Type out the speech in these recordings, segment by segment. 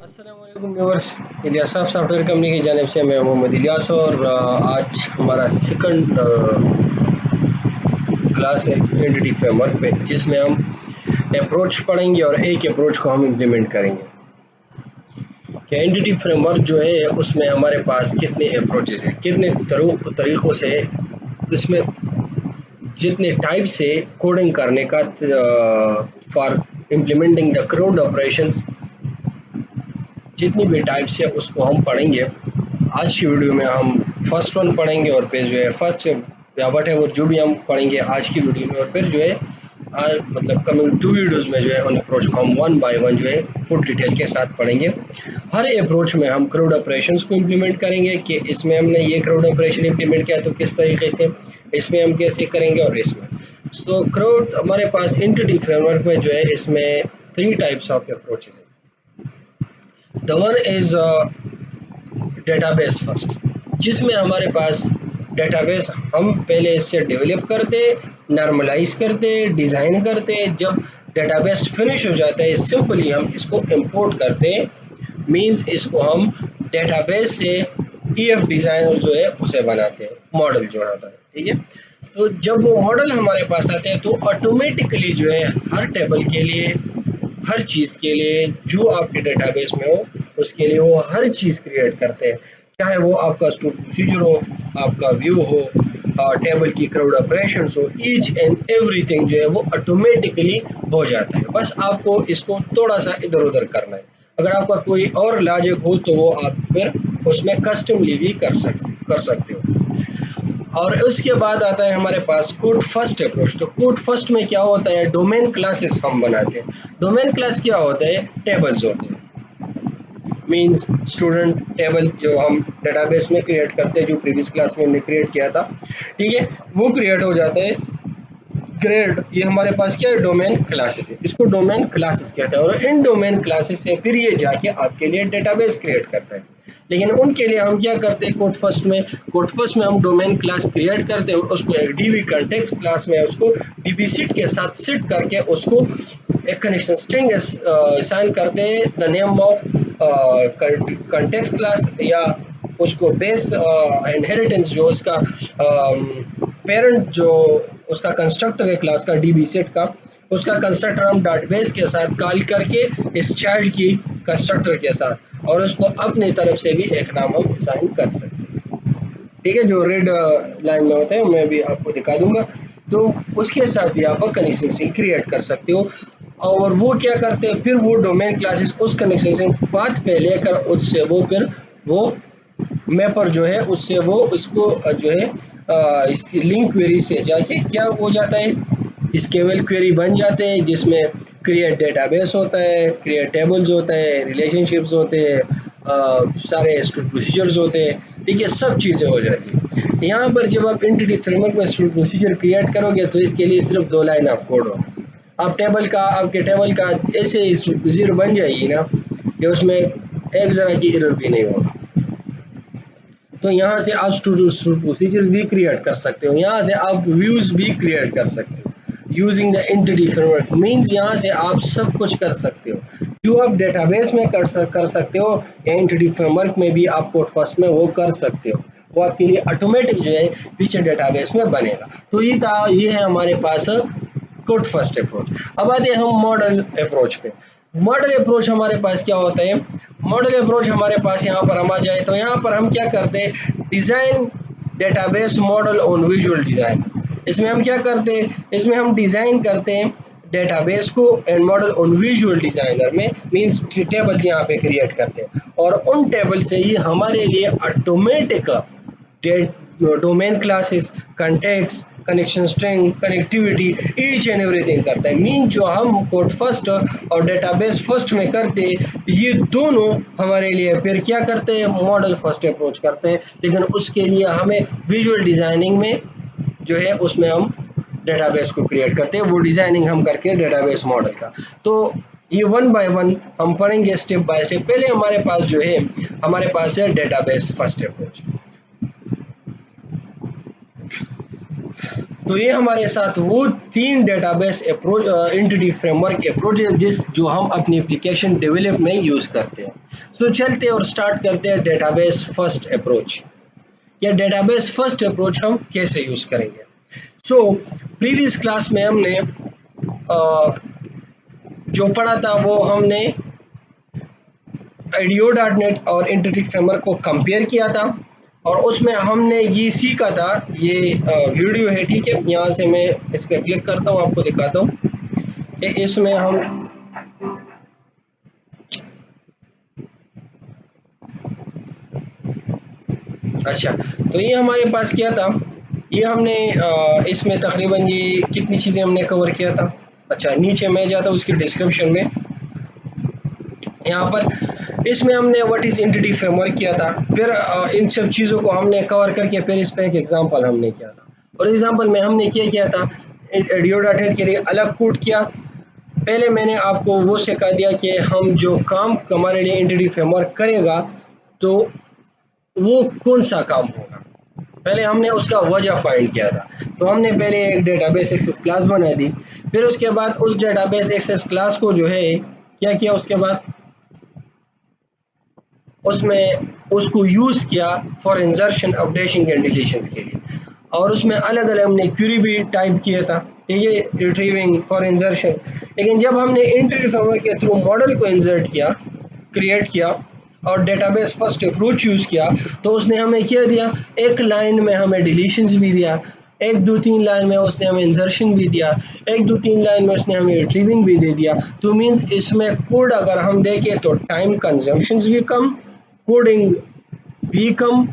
अस्सलामुअलैकुम viewers, Ilyas software company की जानिब से मैं मोहम्मद इलियास और आज हमारा सेकंड क्लास है एंटिटी फ्रेमवर्क पे, जिसमें हम अप्रोच पढ़ेंगे और एक अप्रोच को हम इम्प्लीमेंट करेंगे कि एंटिटी फ्रेमवर्क जो है उसमें हमारे पास कितने अप्रोचेस हैं, कितने तरीक़ों से इसमें जितने टाइप से कोडिंग करने का for implementing the crowd operations, जितनी भी टाइप्स है उसको हम पढ़ेंगे। आज की वीडियो में हम फर्स्ट वन पढ़ेंगे और फिर जो है फर्स्ट या वट है वो जो भी हम पढ़ेंगे आज की वीडियो में, और फिर जो है मतलब कमिंग टू वीडियोज़ में जो है उन अप्रोच को हम वन बाय वन जो है फुल डिटेल के साथ पढ़ेंगे। हर अप्रोच में हम क्राउड ऑपरेशंस को इम्प्लीमेंट करेंगे कि इसमें हमने ये क्राउड ऑपरेशन इम्प्लीमेंट किया तो किस तरीके से इसमें हम कैसे करेंगे। और इसमें सो क्राउड हमारे पास एंटिटी फ्रेमवर्क में जो है इसमें 3 टाइप्स ऑफ अप्रोचेस है। The one is database first, जिसमें हमारे पास डेटाबेस हम पहले इससे डेवलप करते, नॉर्मलाइज करते, डिज़ाइन करते। जब डेटाबेस फिनिश हो जाता है सिंपली हम इसको इंपोर्ट करते, मींस इसको हम डेटाबेस से ईएफ डिज़ाइन जो है उसे बनाते हैं, मॉडल जो होता है, ठीक है। तो जब वो मॉडल हमारे पास आते हैं तो ऑटोमेटिकली जो है हर टेबल के लिए, हर चीज़ के लिए जो आपके डेटाबेस में हो उसके लिए वो हर चीज़ क्रिएट करते हैं, चाहे वो आपका स्टोर प्रोसीजर हो, आपका व्यू हो, टेबल की क्राउड ऑपरेशंस हो, ईच एंड एवरीथिंग जो है वो ऑटोमेटिकली हो जाता है। बस आपको इसको थोड़ा सा इधर उधर करना है। अगर आपका कोई और लॉजिक हो तो वो आप फिर उसमें कस्टमली भी कर सकते हो। और उसके बाद आता है हमारे पास कोड फर्स्ट अप्रोच। तो कोड फर्स्ट में क्या होता है, डोमेन क्लासेस हम बनाते हैं। डोमेन क्लास क्या होता है, टेबल्स होते हैं, मींस स्टूडेंट टेबल जो हम डेटाबेस में क्रिएट करते हैं, जो प्रीवियस क्लास में हमने क्रिएट किया था, ठीक है, वो क्रिएट हो जाता है। ग्रेड ये हमारे पास क्या है, डोमेन क्लासेस है, इसको डोमेन क्लासेस कहते हैं। और इन डोमेन क्लासेस से फिर ये जाके आपके लिए डेटाबेस क्रिएट करता है। लेकिन उनके लिए हम क्या करते हैं, कोड फर्स्ट में हम डोमेन क्लास क्रिएट करते हैं, उसको एक डीबी कंटेक्स्ट क्लास में उसको डीबी सीट के साथ सिट करके उसको एक कनेक्शन स्ट्रिंग असाइन करते हैं, the name of context class, या उसको बेस इनहेरिटेंस जो उसका पेरेंट जो उसका कंस्ट्रक्टर है क्लास का, डीबी सेट का, उसका कंस्ट्रक्टर हम डाटाबेस के साथ कॉल करके इस चाइल्ड की कंस्ट्रक्टर के साथ, और उसको अपनी तरफ से भी एक नाम हम असाइन कर सकते हैं, ठीक है, जो रेड लाइन में होता है मैं भी आपको दिखा दूंगा। तो उसके साथ भी आप कनेक्शन क्रिएट कर सकते हो। और वो क्या करते हैं, फिर वो डोमेन क्लासेस उस कनेक्शन पाथ पे लेकर उससे वो फिर वो मैपर जो है उससे वो उसको जो है इस लिंक क्वेरी से जाके क्या हो जाता है, स्केवल क्वेरी बन जाते हैं, जिसमें क्रिएट डेटाबेस होता है, क्रिएट टेबल्स होता है, रिलेशनशिप्स होते हैं, सारे स्टोर प्रोसीजर्स होते हैं, ठीक है, सब चीज़ें हो जाती हैं। यहाँ पर जब आप एंटिटी फ्रेमवर्क में स्टोर प्रोसीजर क्रिएट करोगे तो इसके लिए सिर्फ 2 लाइन आप कोड हो, आप आपके टेबल का ऐसे स्टोर प्रोसीजर बन जाएगी ना कि उसमें एक जरा की एरर भी नहीं होगा। तो यहाँ से आप स्टोर प्रोसीजर्स भी क्रिएट कर सकते हो, यहाँ से आप व्यूज भी क्रिएट कर सकते हो using the entity framework. Means यहाँ से आप सब कुछ कर सकते हो जो आप डेटाबेस में कर सकते हो, एंटिटी फ्रेमवर्क में भी आप कोड फर्स्ट में वो कर सकते हो, वो आपके लिए ऑटोमेटिक जो है पीछे डेटाबेस में बनेगा। तो ये है हमारे पास कोड फर्स्ट अप्रोच। अब आते हैं हम मॉडल अप्रोच पे। मॉडल अप्रोच हमारे पास क्या होता है, मॉडल अप्रोच हमारे पास यहाँ पर हम आ जाए तो यहाँ पर हम क्या करते हैं, design database model on visual design. इसमें हम क्या करते हैं, इसमें हम डिज़ाइन करते हैं डेटाबेस को and model on visual designer में, मींस टेबल्स यहाँ पे क्रिएट करते हैं, और उन टेबल से ही हमारे लिए automatic domain classes, context, connection string, connectivity, each and everything करता है। मीन जो हम कोड फर्स्ट और डेटाबेस फर्स्ट में करते ये दोनों हमारे लिए फिर क्या करते हैं, मॉडल फर्स्ट अप्रोच करते हैं। लेकिन उसके लिए हमें विजुअल डिज़ाइनिंग में जो है उसमें हम डेटाबेस को क्रिएट करते हैं, वो डिज़ाइनिंग हम करके डेटाबेस मॉडल का। तो ये वन बाय वन हम पढ़ेंगे स्टेप बाय स्टेप। पहले हमारे पास जो है हमारे पास है डेटाबेस फर्स्ट अप्रोच। तो ये हमारे साथ वो 3 database approach entity framework approach जिस जो हम अपनी एप्लीकेशन डेवलप में यूज़ करते हैं। सो चलते और स्टार्ट करते हैं डेटाबेस फर्स्ट अप्रोच। या डेटाबेस फर्स्ट अप्रोच हम कैसे यूज़ करेंगे। सो प्रीवियस क्लास में हमने जो पढ़ा था वो हमने IDEO.NET और एंटिटी फ्रेमवर्क को कंपेयर किया था और उसमें हमने ये सीखा था। ये वीडियो है, ठीक है। यहाँ से मैं इस पर क्लिक करता हूँ, आपको दिखाता हूँ कि इसमें हम अच्छा, तो ये हमारे पास क्या था, ये हमने इसमें तकरीबन ये कितनी चीज़ें हमने कवर किया था। अच्छा, नीचे मैं जाता हूँ उसकी डिस्क्रिप्शन में। यहाँ पर इसमें हमने व्हाट इज एंटिटी फ्रेमवर्क किया था, फिर इन सब चीज़ों को हमने कवर करके फिर इस पर एक एग्जांपल हमने किया था। और एग्जांपल में हमने क्या किया था, IDEO.NET के लिए अलग कोड किया। पहले मैंने आपको वो सिखा दिया कि हम जो काम हमारे लिए एंटिटी फ्रेमवर्क करेगा तो वो कौन सा काम होगा। पहले हमने उसका वजह फाइंड किया था। तो हमने पहले एक डेटाबेस एक्सेस क्लास बना दी, फिर उसके बाद उस डेटाबेस एक्सेस क्लास को जो है क्या किया, उसके बाद उसमें उसको यूज़ किया for insertion updation and deletions के लिए। और उसमें अलग अलग हमने क्वेरी भी टाइप किया था, ठीक है, रिट्रीविंग फॉर इंसर्शन। लेकिन जब हमने एंटिटी फ्रेमवर्क के थ्रू मॉडल को इंसर्ट किया, क्रिएट किया और डेटाबेस फर्स्ट अप्रोच यूज़ किया, तो उसने हमें क्या दिया, एक लाइन में हमें डिलीशंस भी दिया, एक दो तीन लाइन में उसने हमें इंसर्शन भी दिया, एक दो तीन लाइन में उसने हमें रिट्रीविंग भी दे दिया। तो मीन्स इसमें कोड अगर हम देखें तो टाइम कंजम्पशंस भी कम, कोडिंग भी कम,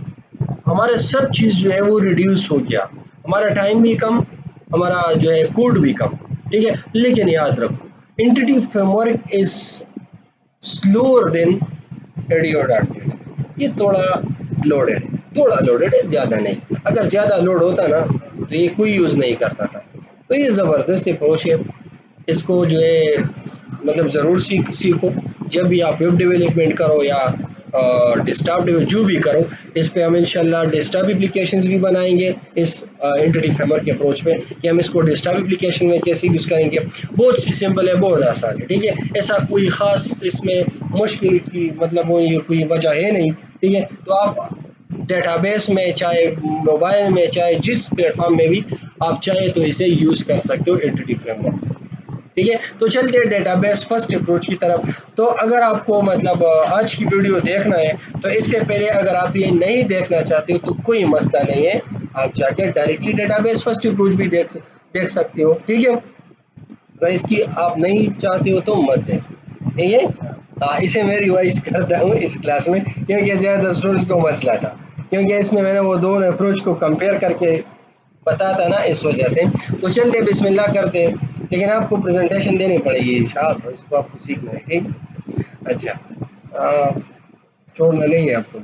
हमारे सब चीज़ जो है वो रिड्यूस हो गया, हमारा टाइम भी कम, हमारा जो है कोड भी कम, ठीक है। लेकिन याद रखो entity framework is slower then IDEO.NET। ये थोड़ा लोडेड है, थोड़ा लोडेड है, ज़्यादा नहीं। अगर ज़्यादा लोड होता ना तो ये कोई यूज़ नहीं करता था। तो ये ज़बरदस्त अप्रोच है, इसको जो है मतलब ज़रूर सीखो। जब भी आप वेब डेवलपमेंट करो या डेस्कटॉप जो भी करो, इस पे हम इंशाल्लाह डेस्कटॉप एप्लीकेशंस भी बनाएंगे इस एंटिटी फ्रेमवर्क के अप्रोच में कि हम इसको डेस्कटॉप एप्लीकेशन में कैसे यूज़ करेंगे। बहुत सी सिंपल है, बहुत आसान है, ठीक है। ऐसा कोई ख़ास इसमें मुश्किल की मतलब वो कोई वजह है नहीं, ठीक है। तो आप डेटाबेस में चाहे मोबाइल में चाहे जिस प्लेटफॉर्म में भी आप चाहे तो इसे यूज़ कर सकते हो एंटिटी फ्रेमवर्क, ठीक है। तो चलते हैं डेटाबेस फर्स्ट अप्रोच की तरफ। तो अगर आपको मतलब आज की वीडियो देखना है तो इससे पहले अगर आप ये नहीं देखना चाहते हो तो कोई मसला नहीं है, आप जाके डायरेक्टली डेटाबेस फर्स्ट अप्रोच भी देख सकते हो, ठीक है। अगर इसकी आप नहीं चाहते हो तो मत दें, ठीक है। इसे मैं रिवाइज करता हूँ इस क्लास में क्योंकि ज़्यादा स्टूडेंट्स को मसला था, क्योंकि इसमें मैंने वो दोनों अप्रोच को कंपेयर करके बताता ना, इस वजह से। तो चलते बिस्मिल्लाह करते हैं, लेकिन आपको प्रेजेंटेशन देनी पड़ेगी, शायद इसको आपको सीखना है, ठीक। अच्छा, छोड़ना नहीं है आपको।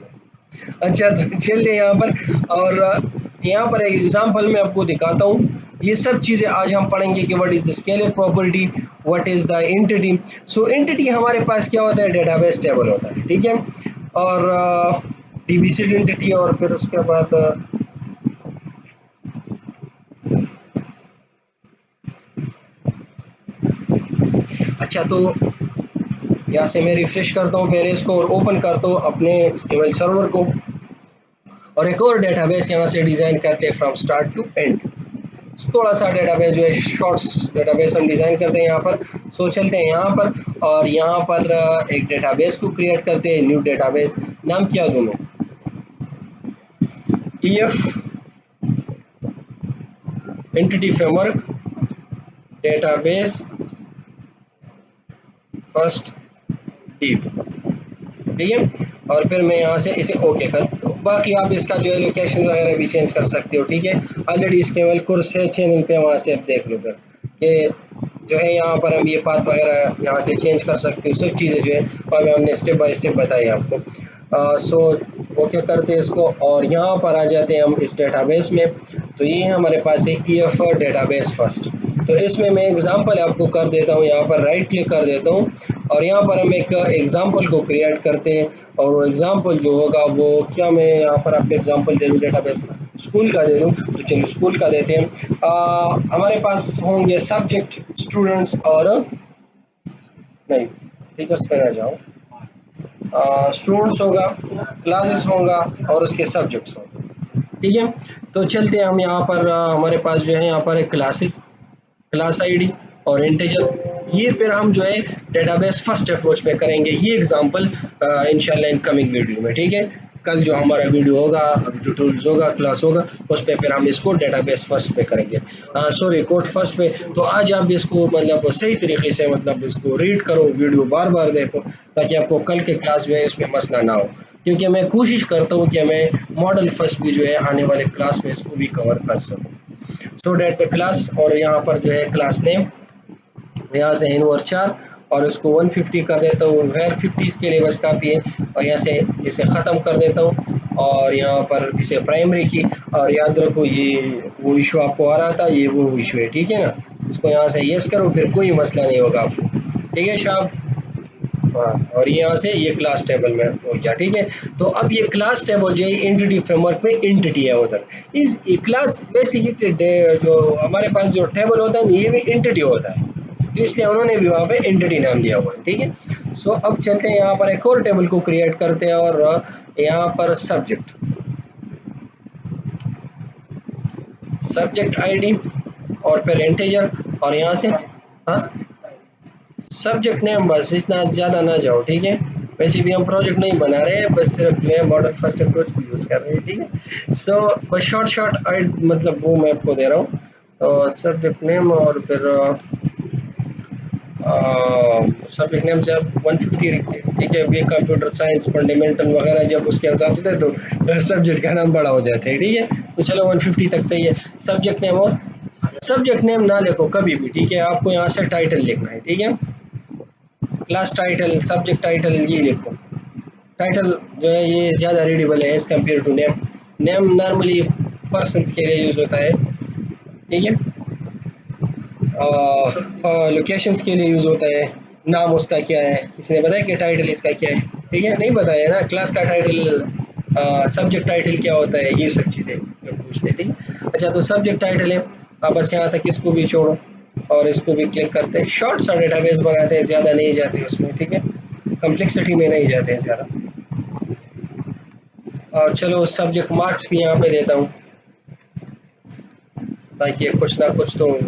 अच्छा, तो चलिए यहाँ पर, और यहाँ पर एक एग्जांपल मैं आपको दिखाता हूँ। ये सब चीज़ें आज हम पढ़ेंगे कि what is the scalar property, what is the entity. So entity हमारे पास क्या होता है, डेटाबेस टेबल होता है, ठीक है। और डीबीसी एंटिटी, और फिर उसके बाद अच्छा, तो यहाँ से मैं रिफ्रेश करता हूँ पहले इसको और ओपन करता हूँ अपने SQL सर्वर को, और एक और डेटाबेस यहाँ से डिज़ाइन करते हैं फ्रॉम स्टार्ट टू एंड। थोड़ा सा डेटाबेस जो है शॉर्ट्स डेटाबेस हम डिज़ाइन करते हैं यहाँ पर। सो चलते हैं यहाँ पर, और यहाँ पर एक डेटाबेस को क्रिएट करते हैं, न्यू डेटाबेस। नाम क्या दूँ मैं, EF entity framework database first deep, ठीक है। और फिर मैं यहाँ से इसे ओके कर, तो बाकी आप इसका जो है लोकेशन वगैरह भी चेंज कर सकते हो, ठीक है। ऑलरेडी इसके कोर्स है चैनल पे, वहाँ से आप देख लो फिर कि जो है यहाँ पर हम ये पाथ वगैरह यहाँ से चेंज कर सकते हो। सब चीज़ें जो है वहाँ में हमने स्टेप बाय स्टेप बताई आपको। सो ओके करते हैं इसको, और यहाँ पर आ जाते हैं हम इस डेटाबेस में। तो ये हमारे पास है EF डेटाबेस फर्स्ट। तो इसमें मैं एग्जांपल आपको कर देता हूँ, यहाँ पर राइट क्लिक कर देता हूँ और यहाँ पर हम एक एग्जांपल को क्रिएट करते हैं। और वो एग्जांपल जो होगा वो क्या, मैं यहाँ पर आपको एग्जांपल दे दूँ डेटाबेस का। स्कूल का दे दूँ तो चलिए स्कूल का देते हैं। हमारे पास होंगे सब्जेक्ट, स्टूडेंट्स और नहीं, टीचर्स पे ना जाओ, स्टूडेंट्स होगा, क्लासेस होगा और उसके सब्जेक्ट्स होंगे। ठीक है, तो चलते हैं हम यहाँ पर। हमारे पास जो है यहाँ पर एक क्लासेस, क्लास आईडी और इंटीजर, ये फिर हम जो है डेटाबेस फर्स्ट अप्रोच में करेंगे ये एग्जांपल इंशाल्लाह इन कमिंग वीडियो में। ठीक है, कल जो हमारा वीडियो होगा, ट्यूटोरियल होगा, क्लास होगा, उस पर फिर हम इसको डेटाबेस फर्स्ट पे करेंगे, सॉरी कोड फर्स्ट पे। तो आज आप इसको मतलब सही तरीके से मतलब इसको रीड करो, वीडियो बार बार देखो, ताकि आपको कल के क्लास जो है उसमें मसला ना हो, क्योंकि मैं कोशिश करता हूँ कि मैं मॉडल फर्स्ट भी जो है आने वाले क्लास में इसको भी कवर कर सकूँ। सो डेट द क्लास, और यहाँ पर जो है क्लास नेम, यहाँ से इनवर 4 और इसको 150 कर देता हूँ, वेर 50 इसके लिए बस काफ़ी है, और यहाँ से इसे ख़त्म कर देता हूँ और यहाँ पर इसे प्राइमरी की, और याद रखो ये वो इशू आपको आ रहा था, ये वो इशू है। ठीक है ना, इसको यहाँ से यस करो, फिर कोई मसला नहीं होगा आपको। ठीक है शाह, हाँ, और यहाँ से ये क्लास टेबल में हो गया। ठीक है, तो अब ये क्लास टेबल जो है एंटिटी फ्रेमवर्क में एंटिटी है उधर, इस क्लास बेसिकली जो हमारे पास जो टेबल होता है ये भी एंटिटी होता है, तो इसलिए उन्होंने भी वहाँ पे एंटिटी नाम दिया हुआ है। ठीक है, सो अब चलते हैं यहाँ पर एक और टेबल को क्रिएट करते हैं, और यहाँ पर सब्जेक्ट, सब्जेक्ट आईडी और फिर इंटीजर, और यहाँ से हाँ सब्जेक्ट नेम, बस इतना ज़्यादा ना जाओ। ठीक है, वैसे भी हम प्रोजेक्ट नहीं बना रहे हैं, बस सिर्फ जो है मॉडल फर्स्ट अप्रोच को यूज़ कर रहे हैं। ठीक है, सो बस शॉर्ट शॉर्ट आई मतलब वो मैं आपको दे रहा हूँ, तो सब्जेक्ट नेम और फिर सब्जेक्ट नेम से आप 150 रखिए। ठीक है, ये कंप्यूटर साइंस फंडामेंटल वगैरह जब उसके हिसाब से थे तो सब्जेक्ट का नाम बड़ा हो जाता है। ठीक है, तो चलो 150 तक सही है। सब्जेक्ट नेम, और सब्जेक्ट नेम ना लिखो कभी भी, ठीक है, आपको यहाँ से टाइटल लिखना है। ठीक है, क्लास टाइटल, सब्जेक्ट टाइटल, ये लिखो। टाइटल जो है ये ज़्यादा रीडेबल है as compare to name. Name normally persons के लिए यूज़ होता है। ठीक है, लोकेशंस के लिए यूज़ होता है, नाम उसका क्या है, किसी ने बताया कि टाइटल इसका क्या है? ठीक है, नहीं बताया ना, क्लास का टाइटल, सब्जेक्ट टाइटल क्या होता है, ये सब चीज़ें लोग पूछते हैं। ठीक है, अच्छा तो सब्जेक्ट टाइटल है, आप बस यहाँ तक इसको भी छोड़ो और इसको भी क्लिक करते हैं, शॉर्ट सा डेटाबेस बनाते हैं, ज़्यादा नहीं जाते उसमें। ठीक है, कम्प्लेक्सिटी में नहीं जाते हैं ज़्यादा। और चलो सब्जेक्ट मार्क्स भी यहाँ पे देता हूँ, ताकि कुछ ना कुछ तो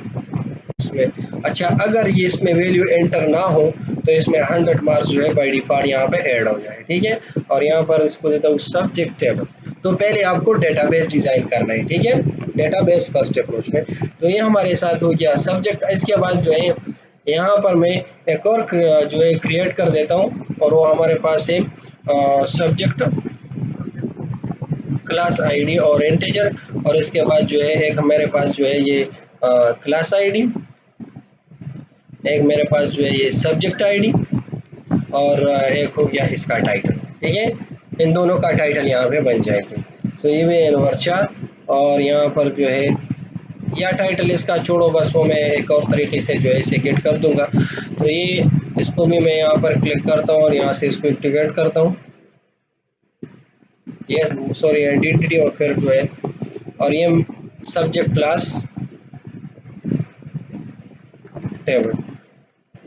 इसमें। अच्छा, अगर ये इसमें वैल्यू एंटर ना हो तो इसमें 100 मार्क्स जो है बाय डिफॉल्ट यहाँ पे ऐड हो जाए। ठीक है, और यहाँ पर इसको देता हूँ सब्जेक्ट टेबल। तो पहले आपको डेटाबेस डिज़ाइन करना है। ठीक है, डेटाबेस फर्स्ट अप्रोच में, तो ये हमारे साथ हो गया सब्जेक्ट। इसके बाद जो है यहाँ पर मैं एक और जो है क्रिएट कर देता हूँ, और वो हमारे पास है सब्जेक्ट, क्लास आईडी और इंटीजर, और इसके बाद जो है एक मेरे पास जो है ये क्लास आईडी, एक मेरे पास जो है ये सब्जेक्ट आईडी, और एक हो गया इसका टाइटल। ठीक है, इन दोनों का टाइटल यहाँ पे बन जाएगी। सो ये भी नंबर 4, और यहाँ पर जो है या टाइटल इसका छोड़ो, बस वो मैं एक और तरीके से जो है इसे गेट कर दूंगा। तो ये इसको भी मैं यहाँ पर क्लिक करता हूँ और यहाँ से इसको एक्टिवेट करता हूँ, ये सॉरी आइडेंटिटी, और फिर जो है और ये सब्जेक्ट क्लास टेबल,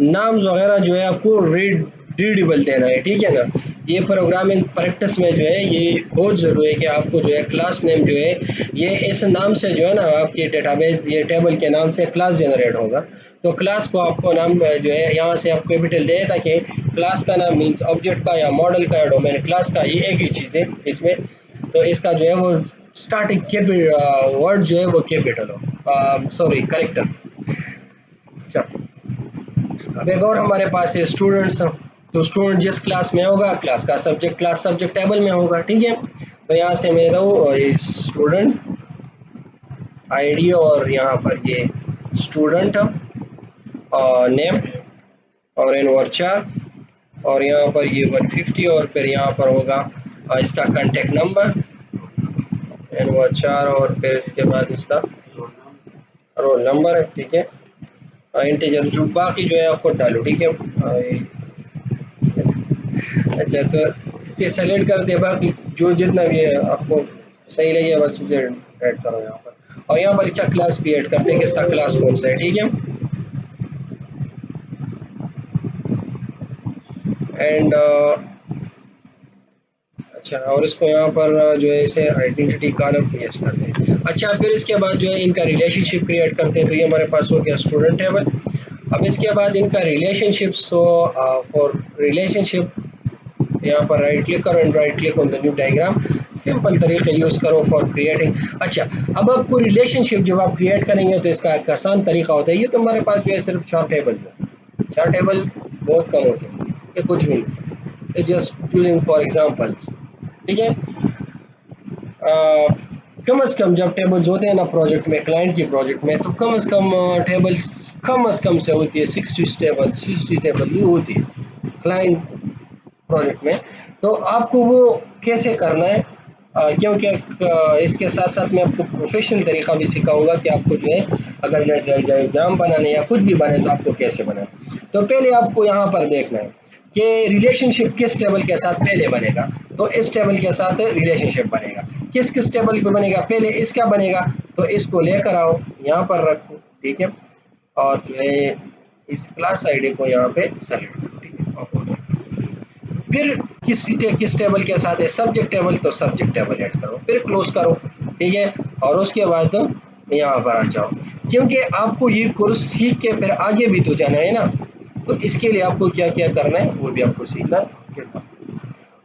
नाम्स वगैरह जो है आपको रीडेबल देना है। ठीक है ना, ये प्रोग्रामिंग प्रैक्टिस में जो है ये बहुत ज़रूरी है कि आपको जो है क्लास नेम जो है ये इस नाम से जो है ना आपके डेटाबेस ये टेबल के नाम से क्लास जनरेट होगा। तो क्लास को आपको नाम जो है यहाँ से आप कैपिटल दे, ताकि क्लास का नाम मीन्स ऑब्जेक्ट का या मॉडल का या डोमेन क्लास का, ये एक ही चीज़ है इसमें। तो इसका जो है वो स्टार्टिंग वर्ड जो है वो कैपिटल हो, सॉरी करेक्टर। अच्छा, अब एक और हमारे पास है स्टूडेंट्स, तो स्टूडेंट जिस क्लास में होगा क्लास का सब्जेक्ट क्लास सब्जेक्ट टेबल में होगा। ठीक है, तो यहाँ से मैं ये स्टूडेंट आईडी और यहाँ पर ये स्टूडेंट नेम और इनवर 4, और यहाँ पर ये 150, और फिर यहाँ पर होगा इसका कॉन्टेक्ट नंबर इनवर 4, और फिर इसके बाद इसका रोल नंबर है। ठीक है, इंटीजर जो बाकी जो है आप खुद डालो। ठीक है, अच्छा तो इसे सेलेक्ट कर दे, बाकी जो जितना भी है आपको सही लगे बस मुझे ऐड करो यहाँ पर, और यहाँ पर क्या क्लास क्रिएट करते हैं, किसका क्लास कौन सा है, ठीक है। एंड अच्छा, और इसको यहाँ पर जो है इसे आइडेंटिटी कॉलम पेश करते हैं। अच्छा, फिर इसके बाद जो है इनका रिलेशनशिप क्रिएट करते हैं। तो ये हमारे पास हो गया स्टूडेंट टेबल। अब इसके बाद इनका रिलेशनशिप, सो फॉर रिलेशनशिप यहाँ पर राइट क्लिक करो and right click on the new diagram, simple तरीका यूज़ करो फॉर क्रिएटिंग। अच्छा, अब आपको रिलेशनशिप जब आप क्रिएट करेंगे तो इसका एक आसान तरीका होता है। ये तो हमारे पास जो है सिर्फ 4 टेबल्स हैं, 4 टेबल बहुत कम होते हैं, ये कुछ भी नहीं, जस्ट यूजिंग फॉर एग्जाम्पल्स, ठीक है। कम से कम जब टेबल्स होते हैं ना प्रोजेक्ट में, क्लाइंट की प्रोजेक्ट में, तो कम से कम टेबल्स कम से कम से होती है 60 टेबल, 60 टेबल ये होती है क्लाइंट प्रोजेक्ट में। तो आपको वो कैसे करना है, क्योंकि इसके साथ साथ मैं आपको प्रोफेशनल तरीका भी सिखाऊंगा कि आपको जो है अगर नेट डायग्राम बनाने या कुछ भी बने तो आपको कैसे बनाना। तो पहले आपको यहाँ पर देखना है कि रिलेशनशिप किस टेबल के साथ पहले बनेगा। तो इस टेबल के साथ रिलेशनशिप बनेगा, किस किस टेबल पे बनेगा, पहले इसका बनेगा। तो इसको लेकर आओ, यहाँ पर रखो, ठीक है, और जो है इस क्लास आईडी को यहाँ पे सेलेक्ट करो, ठीक है, और फिर किस टेबल के साथ है, सब्जेक्ट टेबल, तो सब्जेक्ट टेबल ऐड करो, फिर क्लोज करो, ठीक है। और उसके बाद यहाँ पर आ जाओ, क्योंकि आपको ये कोर्स सीख के फिर आगे भी तो जाना है ना, तो इसके लिए आपको क्या क्या करना है वो भी आपको सीखना है।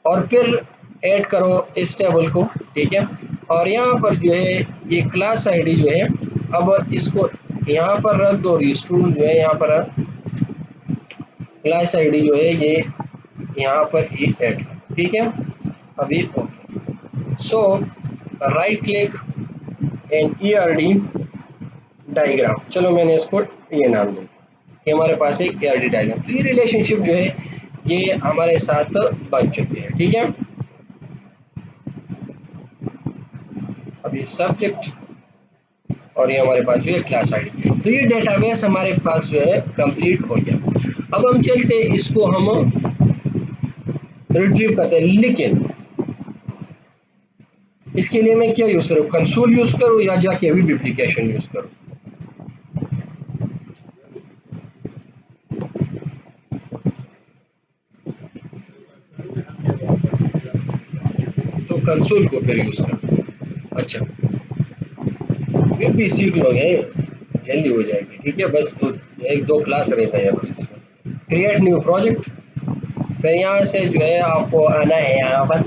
और फिर ऐड करो इस टेबल को, ठीक है। और यहाँ पर जो है ये क्लास आईडी जो है, अब इसको यहाँ पर रख दो, स्टूडेंट जो है यहाँ पर क्लास आईडी जो है ये यहाँ पर ये ऐड, ठीक है। अभी okay, so right click and ERD diagram, चलो मैंने इसको ये नाम दिया कि हमारे पास एक ERD डायग्राम। तो ये रिलेशनशिप जो है ये हमारे साथ बन चुकी है, ठीक है। अब ये सब्जेक्ट और ये हमारे पास जो है क्लास आईडी, तो ये डेटाबेस हमारे पास जो है कंप्लीट हो गया। अब हम चलते हैं, इसको हम रिट्रीव करते हैं, लेकिन इसके लिए मैं क्या यूज करूँ, कंसोल यूज करूँ या जाके वेब एप्लीकेशन यूज करूँ। तो कंसोल को फिर यूज करो। अच्छा, वेब भी सीख लोगे, जल्दी हो जाएगी, ठीक है। बस तो एक दो क्लास रहता है बस इसमें। क्रिएट न्यू प्रोजेक्ट, फिर यहाँ से जो है आपको आना है, यहाँ पर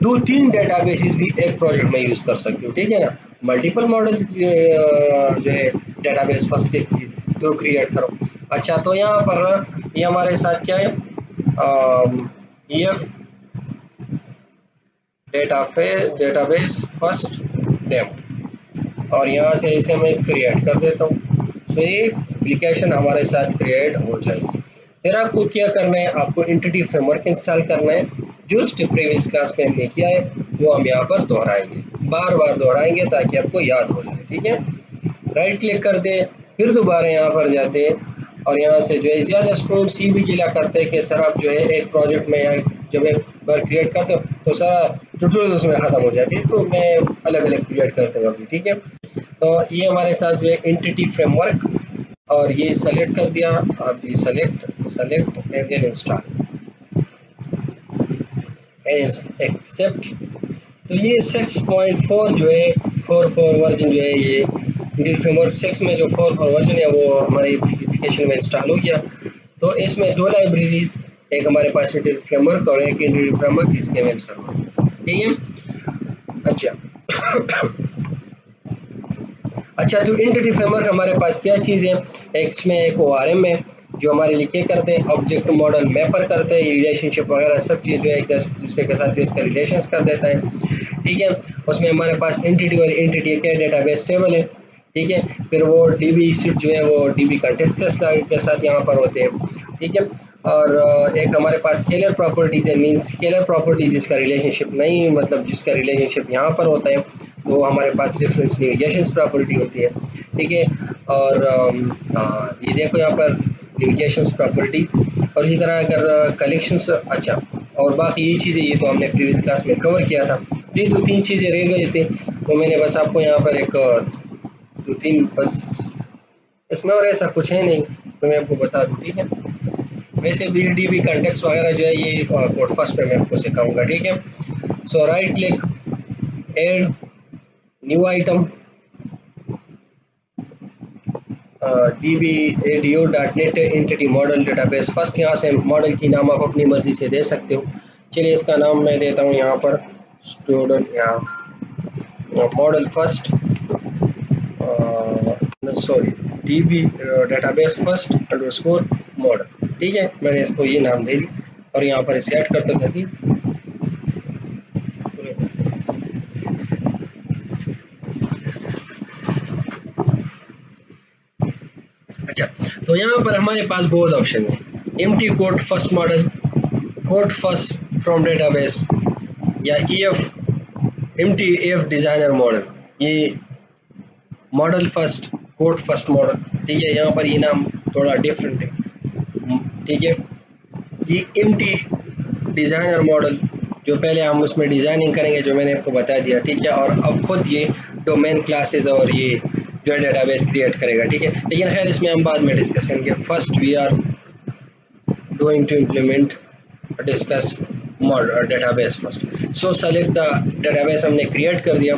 2-3 डेटाबेसेस भी एक प्रोजेक्ट में यूज़ कर सकते हो, ठीक है ना। मल्टीपल मॉडल्स जो है डेटाबेस फर्स्ट के तो क्रिएट करो। अच्छा, तो यहाँ पर ये हमारे साथ क्या है, EF डेटाबेस फर्स्ट डेमो, और यहाँ से इसे मैं क्रिएट कर देता हूँ। तो ये एप्लीकेशन हमारे साथ क्रिएट हो जाएगी। फिर आपको क्या करना है, आपको एंटिटी फ्रेमवर्क इंस्टॉल करना है। जो स्टेप प्रीवियस क्लास में हमने किया है वो हम यहाँ पर दोहराएंगे, बार बार दोहराएंगे ताकि आपको याद हो जाए, ठीक है। राइट क्लिक कर दे, फिर दोबारा यहाँ पर जाते हैं, और यहाँ से जो है ज़्यादा स्टूडेंट्स ये भी गिला करते हैं कि सर आप जो है एक प्रोजेक्ट में या जब एक बार क्रिएट करते हो तो सारा ट्यूटोरियल उसमें ख़त्म हो जाती है, तो मैं अलग अलग क्रिएट करता हूँ अभी, ठीक है। तो ये हमारे साथ जो है एंटिटी फ्रेमवर्क, और ये सेलेक्ट कर दिया, अब ये select and then install accept. तो ये 6.4 जो है 4.4 वर्जन जो है ये एंटिटी फ्रेमवर्क 6 में जो 4.4 वर्जन है वो हमारी एप्लीकेशन में इंस्टॉल हो गया। तो इसमें 2 लाइब्रेरीज, एक हमारे पास एंटिटी फ्रेमवर्क और एक एंटिटी फ्रेमवर्क HTML सर्वर, ठीक है। अच्छा, तो एंटिटी फ्रेमवर्क हमारे पास क्या चीज़ है, इसमें एक ORM है जो हमारे लिए क्या करते हैं, ऑब्जेक्ट मॉडल मैपर करते हैं, रिलेशनशिप वगैरह सब चीज़ जो है एक दूसरे के साथ इसका रिलेशंस कर देता है, ठीक है। उसमें हमारे पास एंटिटी और एंटिटी के डेटाबेस टेबल है, ठीक है। फिर वो DB सीट जो है वो DB कंटेक्स्ट के साथ यहाँ पर होते हैं, ठीक है। और एक हमारे पास स्केलर प्रॉपर्टीज़ है, मींस स्केलर प्रॉपर्टीज जिसका रिलेशनशिप नहीं, मतलब जिसका रिलेशनशिप यहाँ पर होता है तो हमारे पास रेफरेंस नेविगेशन प्रॉपर्टी होती है, ठीक है। और ये देखो यहाँ पर नेविगेशन प्रॉपर्टीज, और इसी तरह अगर कलेक्शंस, अच्छा, और बाकी ये चीज़ें ये तो हमने प्रीवियस क्लास में कवर किया था। ये 2-3 चीज़ें रह गए थे, वो मैंने बस आपको यहाँ पर एक 2-3 बस इसमें, और ऐसा कुछ है नहीं तो मैं आपको बता दूँ, ठीक है। वैसे भी DB कॉन्टेक्स्ट वगैरह जो है ये कोड फर्स्ट पे मैं आपको सिखाऊंगा, ठीक है। So right click, add new item, db.edu.net entity model database first. यहाँ से मॉडल की नाम आप अपनी मर्जी से दे सकते हो। चलिए इसका नाम मैं देता हूँ यहाँ पर स्टूडेंट, यहाँ model first, sorry DB database first underscore model, ठीक है। मैंने इसको ये नाम दे दी और यहाँ पर इसे ऐड करते ताकि अच्छा। तो यहाँ पर हमारे पास बहुत ऑप्शन है, empty code first model, code first from database, या एम्प्टी EF डिज़ाइनर मॉडल, ये model first, code first model, ठीक है। यहाँ पर ये नाम थोड़ा डिफरेंट है, ठीक है। ये एम्प्टी डिज़ाइनर मॉडल, जो पहले हम उसमें डिज़ाइनिंग करेंगे जो मैंने आपको बता दिया, ठीक है। और अब खुद ये डोमेन क्लासेस और ये जो है डेटाबेस क्रिएट करेगा, ठीक है। लेकिन खैर इसमें हम बाद में डिस्कस करेंगे। First we are going to implement discuss database first. So select the database, हमने क्रिएट कर दिया।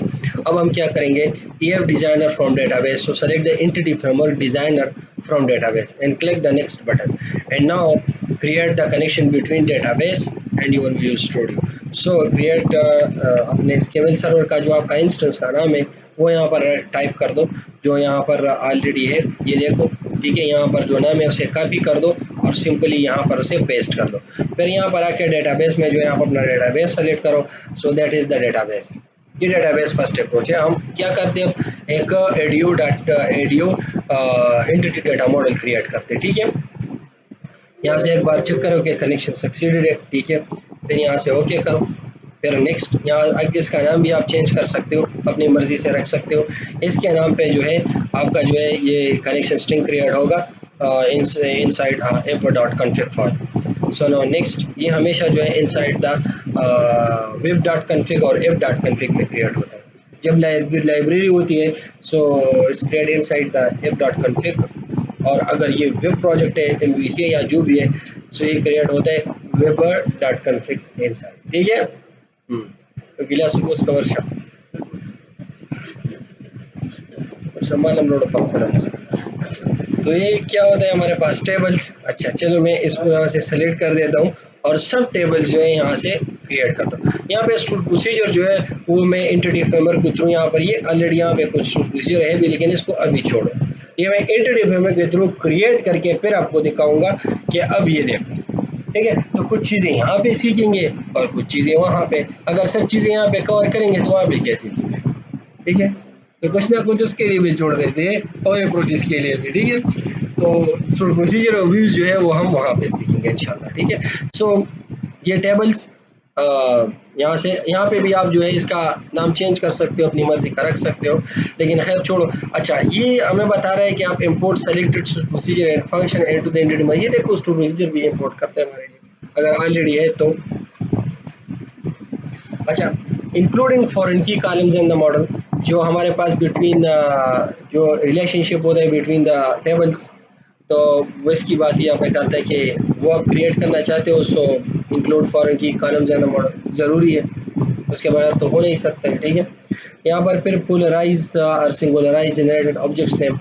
अब हम क्या करेंगे, EF designer from database. So select the entity framework designer from database and click the next button, and now create the connection between database and your Visual Studio. So create अपने SQL server का जो आपका instance का नाम है वो यहाँ पर टाइप कर दो, जो यहाँ पर ऑलरेडी है, ये देखो, ठीक है। यहाँ पर जो नाम है उसे कॉपी कर दो और सिंपली यहाँ पर उसे पेस्ट कर दो। फिर यहाँ पर आके डेटाबेस में जो है आप अपना डेटाबेस सेलेक्ट करो। So that is the database. ये डेटाबेस फर्स्ट अप्रोच है। हम क्या करते हैं, एक audio entity data model create करते हैं, ठीक है। यहाँ से एक बार चेक करो कि कनेक्शन सक्सीडेड है, ठीक है। फिर यहाँ से ओके करो, फिर नेक्स्ट। यहाँ इसका नाम भी आप चेंज कर सकते हो, अपनी मर्जी से रख सकते हो। इसके नाम पे जो है आपका जो है ये कनेक्शन स्ट्रिंग क्रिएट होगा inside app.config file. So now next, ये हमेशा जो है इनसाइड द web.config और app.config में क्रिएट होता है। जब लाइब्रेरी होती है so it's create inside the app.config, और अगर ये वेब प्रोजेक्ट है MVC या जो भी है सो ये क्रिएट होता है web.config इनसाइड, ठीक है। तो गिला सुबह कवर तो ये क्या होता है हमारे पास, टेबल्स। अच्छा चलो मैं इसको यहाँ से सेलेक्ट कर देता हूँ और सब टेबल्स जो है यहाँ से क्रिएट करता हूँ। यहाँ पे प्रोसीजर जो है वो मैं एंटिटी फ्रेमवर्क के थ्रू, यहाँ पर ये ऑलरेडी यहाँ पे कुछ प्रोसीजर है भी, लेकिन इसको अभी छोड़ो। ये मैं एंटिटी फ्रेमवर्क के थ्रू क्रिएट करके फिर आपको दिखाऊंगा कि अब ये देखो, ठीक है। तो कुछ चीज़ें यहाँ पे सीखेंगे और कुछ चीज़ें वहाँ पे। अगर सब चीज़ें यहाँ पे कवर करेंगे तो वहाँ पे क्या सीखेंगे, ठीक है। तो कुछ ना कुछ उसके लिए भी जोड़ देते हैं और अप्रोचेस के लिए भी, ठीक है। तो प्रोसीजर और व्यूज जो है वो हम वहाँ पे सीखेंगे इंशाल्लाह, ठीक है। सो ये टेबल्स यहाँ से यहाँ पे भी आप जो है इसका नाम चेंज कर सकते हो, अपनी मर्जी का रख सकते हो, लेकिन खैर छोड़ो। अच्छा ये हमें बता रहा है कि आप import selected procedure and function and to the entity में, ये देखो उस प्रोसीजर भी इंपोर्ट करते हैं हमारे लिए अगर ऑलरेडी है तो। अच्छा, इंक्लूडिंग फॉरेन की कॉलम्स इन द मॉडल, जो हमारे पास बिटवीन जो रिलेशनशिप होता है बिटवीन द टेबल्स, तो वो इसकी बात यहाँ पे करता है कि वो आप क्रिएट करना चाहते हो। सो इंक्लूड फॉरेन की कॉलम्स इन द मॉडल ज़रूरी है, उसके बगैर तो हो नहीं सकता है, ठीक है। यहाँ पर फिर पोलराइज और सिंगुलराइज जनरेटेड ऑब्जेक्ट्स नेम,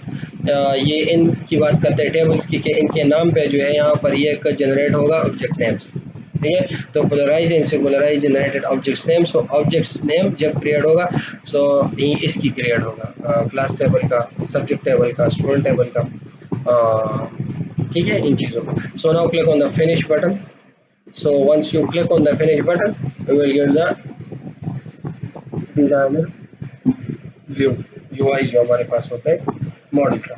ये इनकी बात करते हैं टेबल्स की कि इनके नाम पे जो है यहाँ पर ये एक जनरेट होगा ऑब्जेक्ट नेम्स, ठीक है। तो pluralize and singularize generated objects name, so objects name जब क्रिएट होगा सो इसकी क्रिएट होगा क्लास टेबल का, सब्जेक्ट टेबल का, स्टूडेंट टेबल का, ठीक है, इन चीज़ों को। So now click on the finish button. So once you click on the finish button you will get the designer view, UI जो हमारे पास होता है मॉडल का।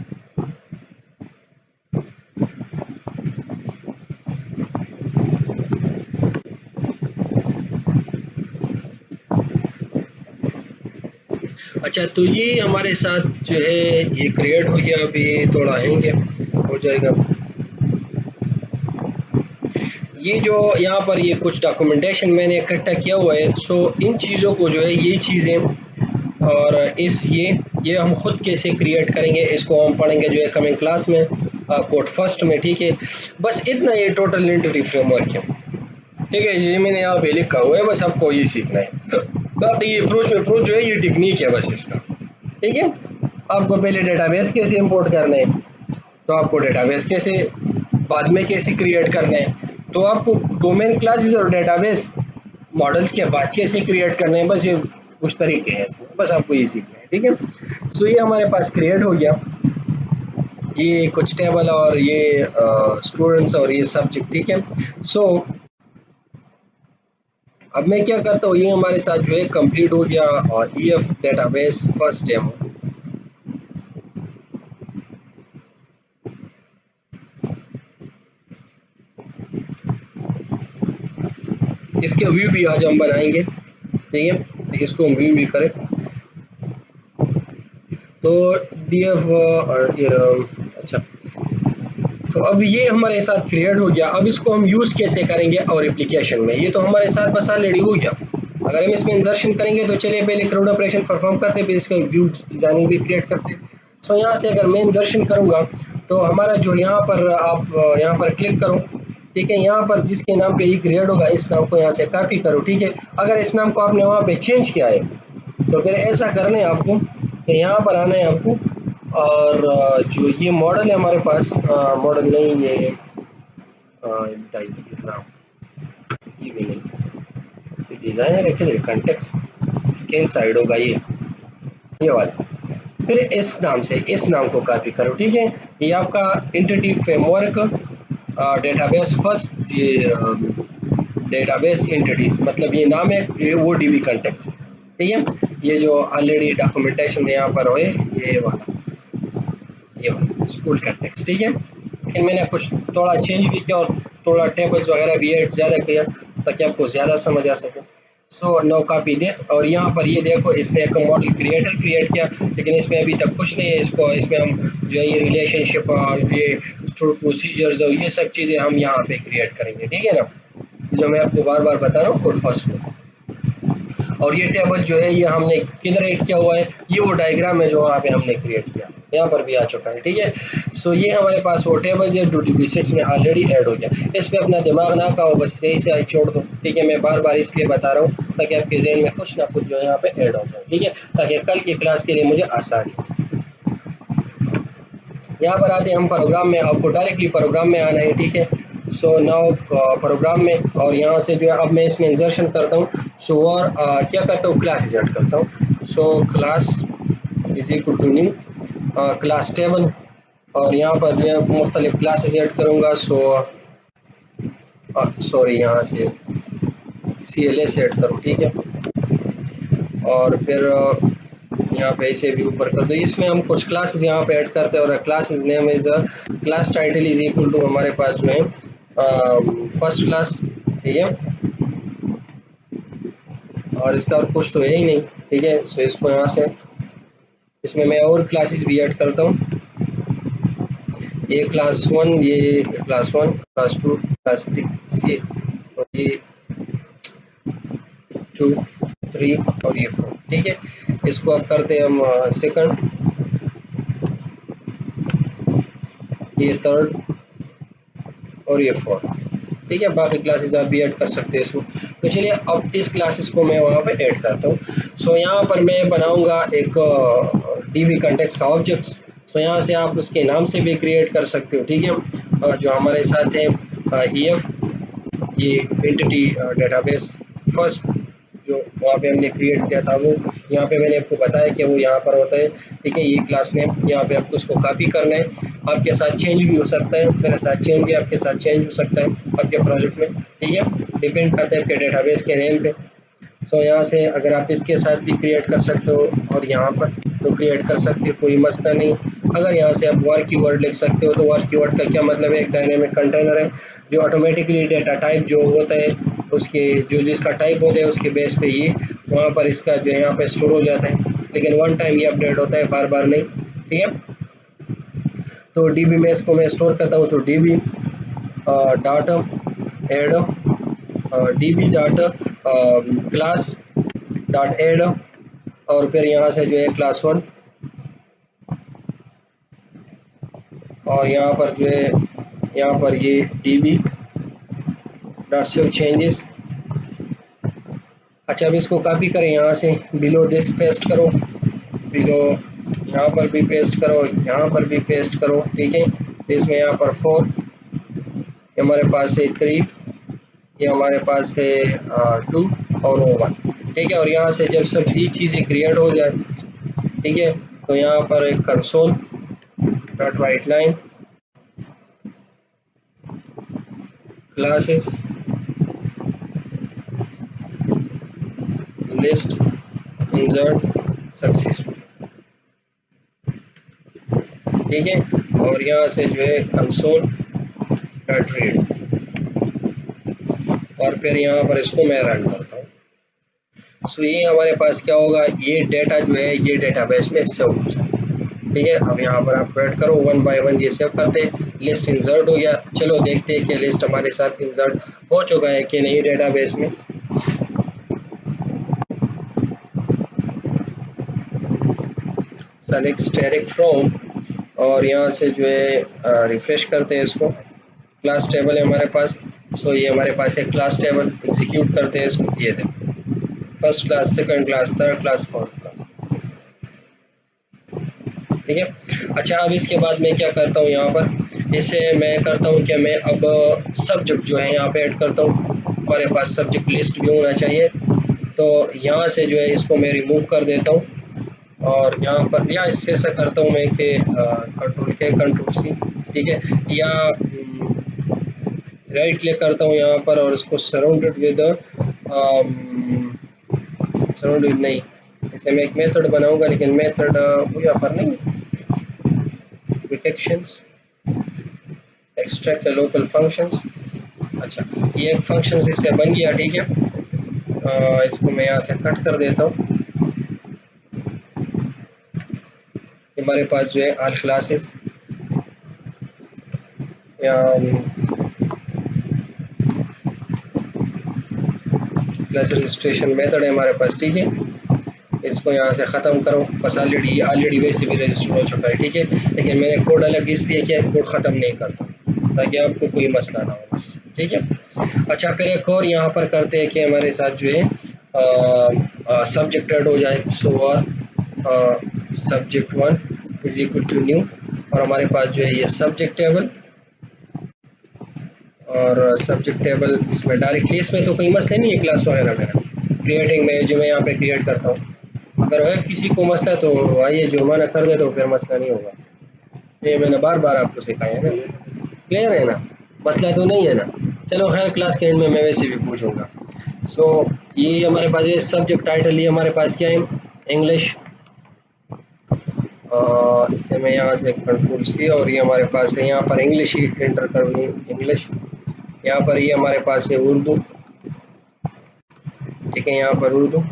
अच्छा तो ये हमारे साथ जो है ये क्रिएट हो गया, अभी थोड़ा हैंग हो जाएगा। ये जो यहाँ पर ये कुछ डॉक्यूमेंटेशन मैंने इकट्ठा किया हुआ है, सो इन चीज़ों को जो है ये चीज़ें और ये हम खुद कैसे क्रिएट करेंगे इसको हम पढ़ेंगे जो है कमिंग क्लास में, कोड फर्स्ट में। ठीक है, बस इतना ये टोटल एंटिटी फ्रेमवर्क है। ठीक है, ये मैंने यहाँ पे लिखा हुआ है, बस आपको ये सीखना है। बाकी ये अप्रोच जो है ये टेक्निक है बस इसका। ठीक है, आपको पहले डेटाबेस कैसे इंपोर्ट करना है, तो आपको डेटाबेस कैसे बाद में कैसे क्रिएट करना है, तो आपको डोमेन क्लासेस और डेटाबेस मॉडल्स के बाद कैसे क्रिएट करने हैं, बस ये कुछ तरीके हैं इसमें, बस आपको ये सीखना है। ठीक है, सो ये हमारे पास क्रिएट हो गया, ये कुछ टेबल और ये स्टूडेंट्स और ये सब्जेक्ट। ठीक है, सो अब मैं क्या करता हूँ, ये हमारे साथ जो है कंप्लीट हो गया और ईएफ डेटाबेस फर्स्ट डेमो। इसके व्यू भी आज हम बनाएंगे। ठीक है, इसको हम व्यू भी करें तो डीएफ अच्छा, तो अब ये हमारे साथ क्रिएट हो गया। अब इसको हम यूज़ कैसे करेंगे और एप्लीकेशन में, ये तो हमारे साथ बस ऑलरेडी हो गया। अगर हम इसमें इंसर्शन करेंगे तो चलिए पहले क्राउड ऑपरेशन परफॉर्म करते हैं, फिर इसका व्यू डिजाइनिंग भी क्रिएट करते हैं। सो यहाँ से अगर मैं इंसर्शन करूँगा तो हमारा जो यहाँ पर आप यहाँ पर क्लिक करो। ठीक है, यहाँ पर जिसके नाम पे ये क्रिएट होगा इस नाम को यहाँ से कॉपी करो। ठीक है, अगर इस नाम को आपने वहाँ पे चेंज किया है तो फिर ऐसा करना है आपको कि यहाँ पर आना है आपको, और जो ये मॉडल है हमारे पास, मॉडल नहीं ये नाम, ये भी नहीं, ये डिज़ाइनर है, कंटेक्स्ट इसके इनसाइड होगा ये वाला। फिर इस नाम से इस नाम को कॉपी करो। ठीक है, ये आपका एंटिटी फ्रेमवर्क डेटाबेस फर्स्ट, ये डेटाबेस एंटिटीज मतलब ये नाम है, ये वो डीबी कंटेक्स्ट। ठीक है, ये जो ऑलरेडी डॉक्यूमेंटेशन यहाँ पर हो ये वाला स्कूल कंटेक्स्ट। ठीक है, लेकिन मैंने कुछ थोड़ा चेंज भी किया और थोड़ा टेबल्स वगैरह भी ऐड ज़्यादा किया ताकि आपको ज़्यादा समझ आ सके। सो नो कॉपी दिस, और यहाँ पर ये देखो इसने एक मॉडल क्रिएटर क्रिएट किया, लेकिन इसमें अभी तक कुछ नहीं है। इसमें हम जो है ये रिलेशनशिप और ये प्रोसीजर्स और ये सब चीज़ें हम यहाँ पे क्रिएट करेंगे। ठीक है ना, जो मैं आपको बार बार बता रहा हूँ कोड फर्स्ट में। और ये टेबल जो है ये हमने किधर ऐड किया हुआ है, ये वो डायग्राम है जो वहाँ पे हमने क्रिएट किया, यहाँ पर भी आ चुका है। ठीक है, सो ये हमारे पास वो टेबल जो डीबी सेट्स में ऑलरेडी ऐड हो गया। इस पर अपना दिमाग ना खाओ, बस सही से छोड़ दो। ठीक है, मैं बार बार इसलिए बता रहा हूँ ताकि आपके जहन में कुछ ना कुछ जो है यहाँ पे ऐड हो जाए। ठीक है, ताकि कल की क्लास के लिए मुझे आसानी। यहाँ पर आते हैं हम प्रोग्राम में, आपको डायरेक्टली प्रोग्राम में आना है। ठीक है, सो नाउ प्रोग्राम में, और यहाँ से जो है अब मैं इसमें इंसर्शन करता हूँ। सो और क्या करता हूँ, क्लासेस ऐड करता हूँ। So class is equal to new class table, और यहाँ पर जो है मुख्तलिफ क्लासेस ऐड करूँगा। सो सॉरी, यहाँ से CLS ऐड करूँ। ठीक है, और फिर यहाँ पे इसे भी ऊपर कर दो। इसमें हम कुछ क्लासेस यहाँ पे ऐड करते हैं, और classes name is class title is equal to हमारे पास जो है फर्स्ट क्लास। ठीक है, और इसका और कुछ तो है ही नहीं। ठीक है, सो इसको यहाँ से इसमें मैं और क्लासेस भी ऐड करता हूँ। ये क्लास 1, ये क्लास 1, क्लास 2, क्लास 3, सी, और ये 2, 3 और ये 4। ठीक है, इसको अब करते हैं हम सेकंड, ये थर्ड और ये फोर्थ। ठीक है, बाकी क्लासेस आप भी ऐड कर सकते हैं इसमें। तो चलिए अब इस क्लासेस को मैं वहाँ पे ऐड करता हूँ। सो यहाँ पर मैं बनाऊँगा एक डीबी कंटेक्स्ट का ऑब्जेक्ट। सो यहाँ से आप उसके नाम से भी क्रिएट कर सकते हो। ठीक है, और जो हमारे साथ है EF, ये एंटिटी डेटाबेस फर्स्ट जो वहाँ पे हमने क्रिएट किया था, वो यहाँ पे मैंने आपको बताया कि वो यहाँ पर होता है। ठीक है, ये क्लास नेम, यहाँ पे आपको उसको कॉपी करना है। आपके साथ चेंज भी हो सकता है, मेरे साथ चेंज है, आपके साथ चेंज हो सकता है आपके प्रोजेक्ट में। ठीक है, डिपेंड करता है आपके डेटाबेस के नेम पे। सो यहाँ से अगर आप इसके साथ भी क्रिएट कर सकते हो और यहाँ पर तो क्रिएट कर सकते हो, कोई मसला नहीं। अगर यहाँ से आप वर्ड कीवर्ड लिख सकते हो, तो वर्ड कीवर्ड का क्या मतलब है, एक डायनेमिक कंटेनर है जो ऑटोमेटिकली डेटा टाइप जो होता है उसके जो जिसका टाइप होता है उसके बेस पे ये वहाँ पर इसका जो है यहाँ पे स्टोर हो जाता है, लेकिन वन टाइम ये अपडेट होता है, बार बार नहीं। ठीक है, तो DB में इसको मैं स्टोर करता हूँ। तो DB data add DB data class dot add और फिर यहाँ से जो है क्लास 1, और यहाँ पर जो है यहाँ पर ये db डॉट सेव चेंजेस। अच्छा, अब इसको कॉपी करें, यहाँ से बिलो दिस पेस्ट करो, बिलो यहाँ पर भी पेस्ट करो, यहाँ पर भी पेस्ट करो, ठीक है। तो इसमें यहाँ पर 4, ये हमारे पास है 3, ये हमारे पास है 2 और 1, ठीक है। और यहाँ से जब सभी चीज़ें क्रिएट हो जाए, ठीक है, तो यहाँ पर एक console dot right line classes list insert successful, ठीक है। और यहाँ से जो है कंसोल डॉट रीड, और फिर यहाँ पर इसको मैं रन करता हूँ। सो ये हमारे पास क्या होगा, ये डेटा जो है ये डेटाबेस में सेव हो जाए, ठीक है। अब यहाँ पर आप वेट करो, 1 बाय 1 ये सेव करते, लिस्ट इंसर्ट हो गया। चलो देखते हैं कि लिस्ट हमारे साथ इंसर्ट हो चुका है कि नहीं डेटाबेस में। सेलेक्ट स्टैटिक फ्रॉम, और यहाँ से जो है रिफ्रेश करते हैं इसको, क्लास टेबल है हमारे पास। सो ये हमारे पास है क्लास टेबल, एग्जीक्यूट करते हैं इसको, ये देखो first class, second class, third class, fourth class, ठीक है। अच्छा, अब इसके बाद मैं क्या करता हूँ, यहाँ पर इसे मैं करता हूँ कि मैं अब सब्जेक्ट जो है यहाँ पे ऐड करता हूँ। हमारे पास सब्जेक्ट लिस्ट भी होना चाहिए, तो यहाँ से जो है इसको मैं रिमूव कर देता हूँ, और यहाँ पर या इससे ऐसा करता हूँ मैं कि कंट्रोल C, ठीक है, या राइट क्लिक करता हूँ यहाँ पर और इसको सराउंडेड विद सराउंडेड नहीं, इसे मैं एक मेथड बनाऊंगा, लेकिन मेथड यहाँ पर नहीं, डिटेक्शंस एक्सट्रैक्ट लोकल फंक्शंस। अच्छा, ये एक फंक्शन इससे बन गया, ठीक है। इसको मैं यहाँ से कट कर देता हूँ। हमारे पास जो है ऑल क्लासेस या क्लास रजिस्ट्रेशन मेथड है हमारे पास, ठीक है। इसको यहाँ से ख़त्म करो, बस ऑलरेडी वैसे भी रजिस्टर हो चुका है, ठीक है। लेकिन मैंने कोड अलग इसलिए किया, कोड ख़त्म नहीं करता ताकि आपको कोई मसला ना हो, बस, ठीक है। अच्छा, फिर एक और यहाँ पर करते हैं कि हमारे साथ जो है सब्जेक्ट ऐड हो जाए। सो और subject 1 is equal to new, और हमारे पास जो है ये सब्जेक्ट टेबल, और सब्जेक्ट टेबल इसमें डायरेक्टली, इसमें तो कोई मसला नहीं है क्लास वगैरह मेरा क्रिएटिंग में, जो मैं यहाँ पे क्रिएट करता हूँ। अगर है किसी को मसला तो आइए जुर्माना कर दे, तो फिर मसला नहीं होगा। ये मैंने बार बार आपको सिखाया है ना, क्लियर है ना, मसला तो नहीं है ना। चलो खैर, क्लास के एंड में मैं वैसे भी पूछूंगा। सो ये हमारे पास ये सब्जेक्ट टाइटल, ये हमारे पास क्या है, इंग्लिश, इसे मैं यहाँ से कंट्रोल C, और ये हमारे पास है यहाँ पर इंग्लिश ही एंटर करनी, इंग्लिश। यहाँ पर ये हमारे पास है उर्दू, ठीक है, यहाँ पर उर्दू।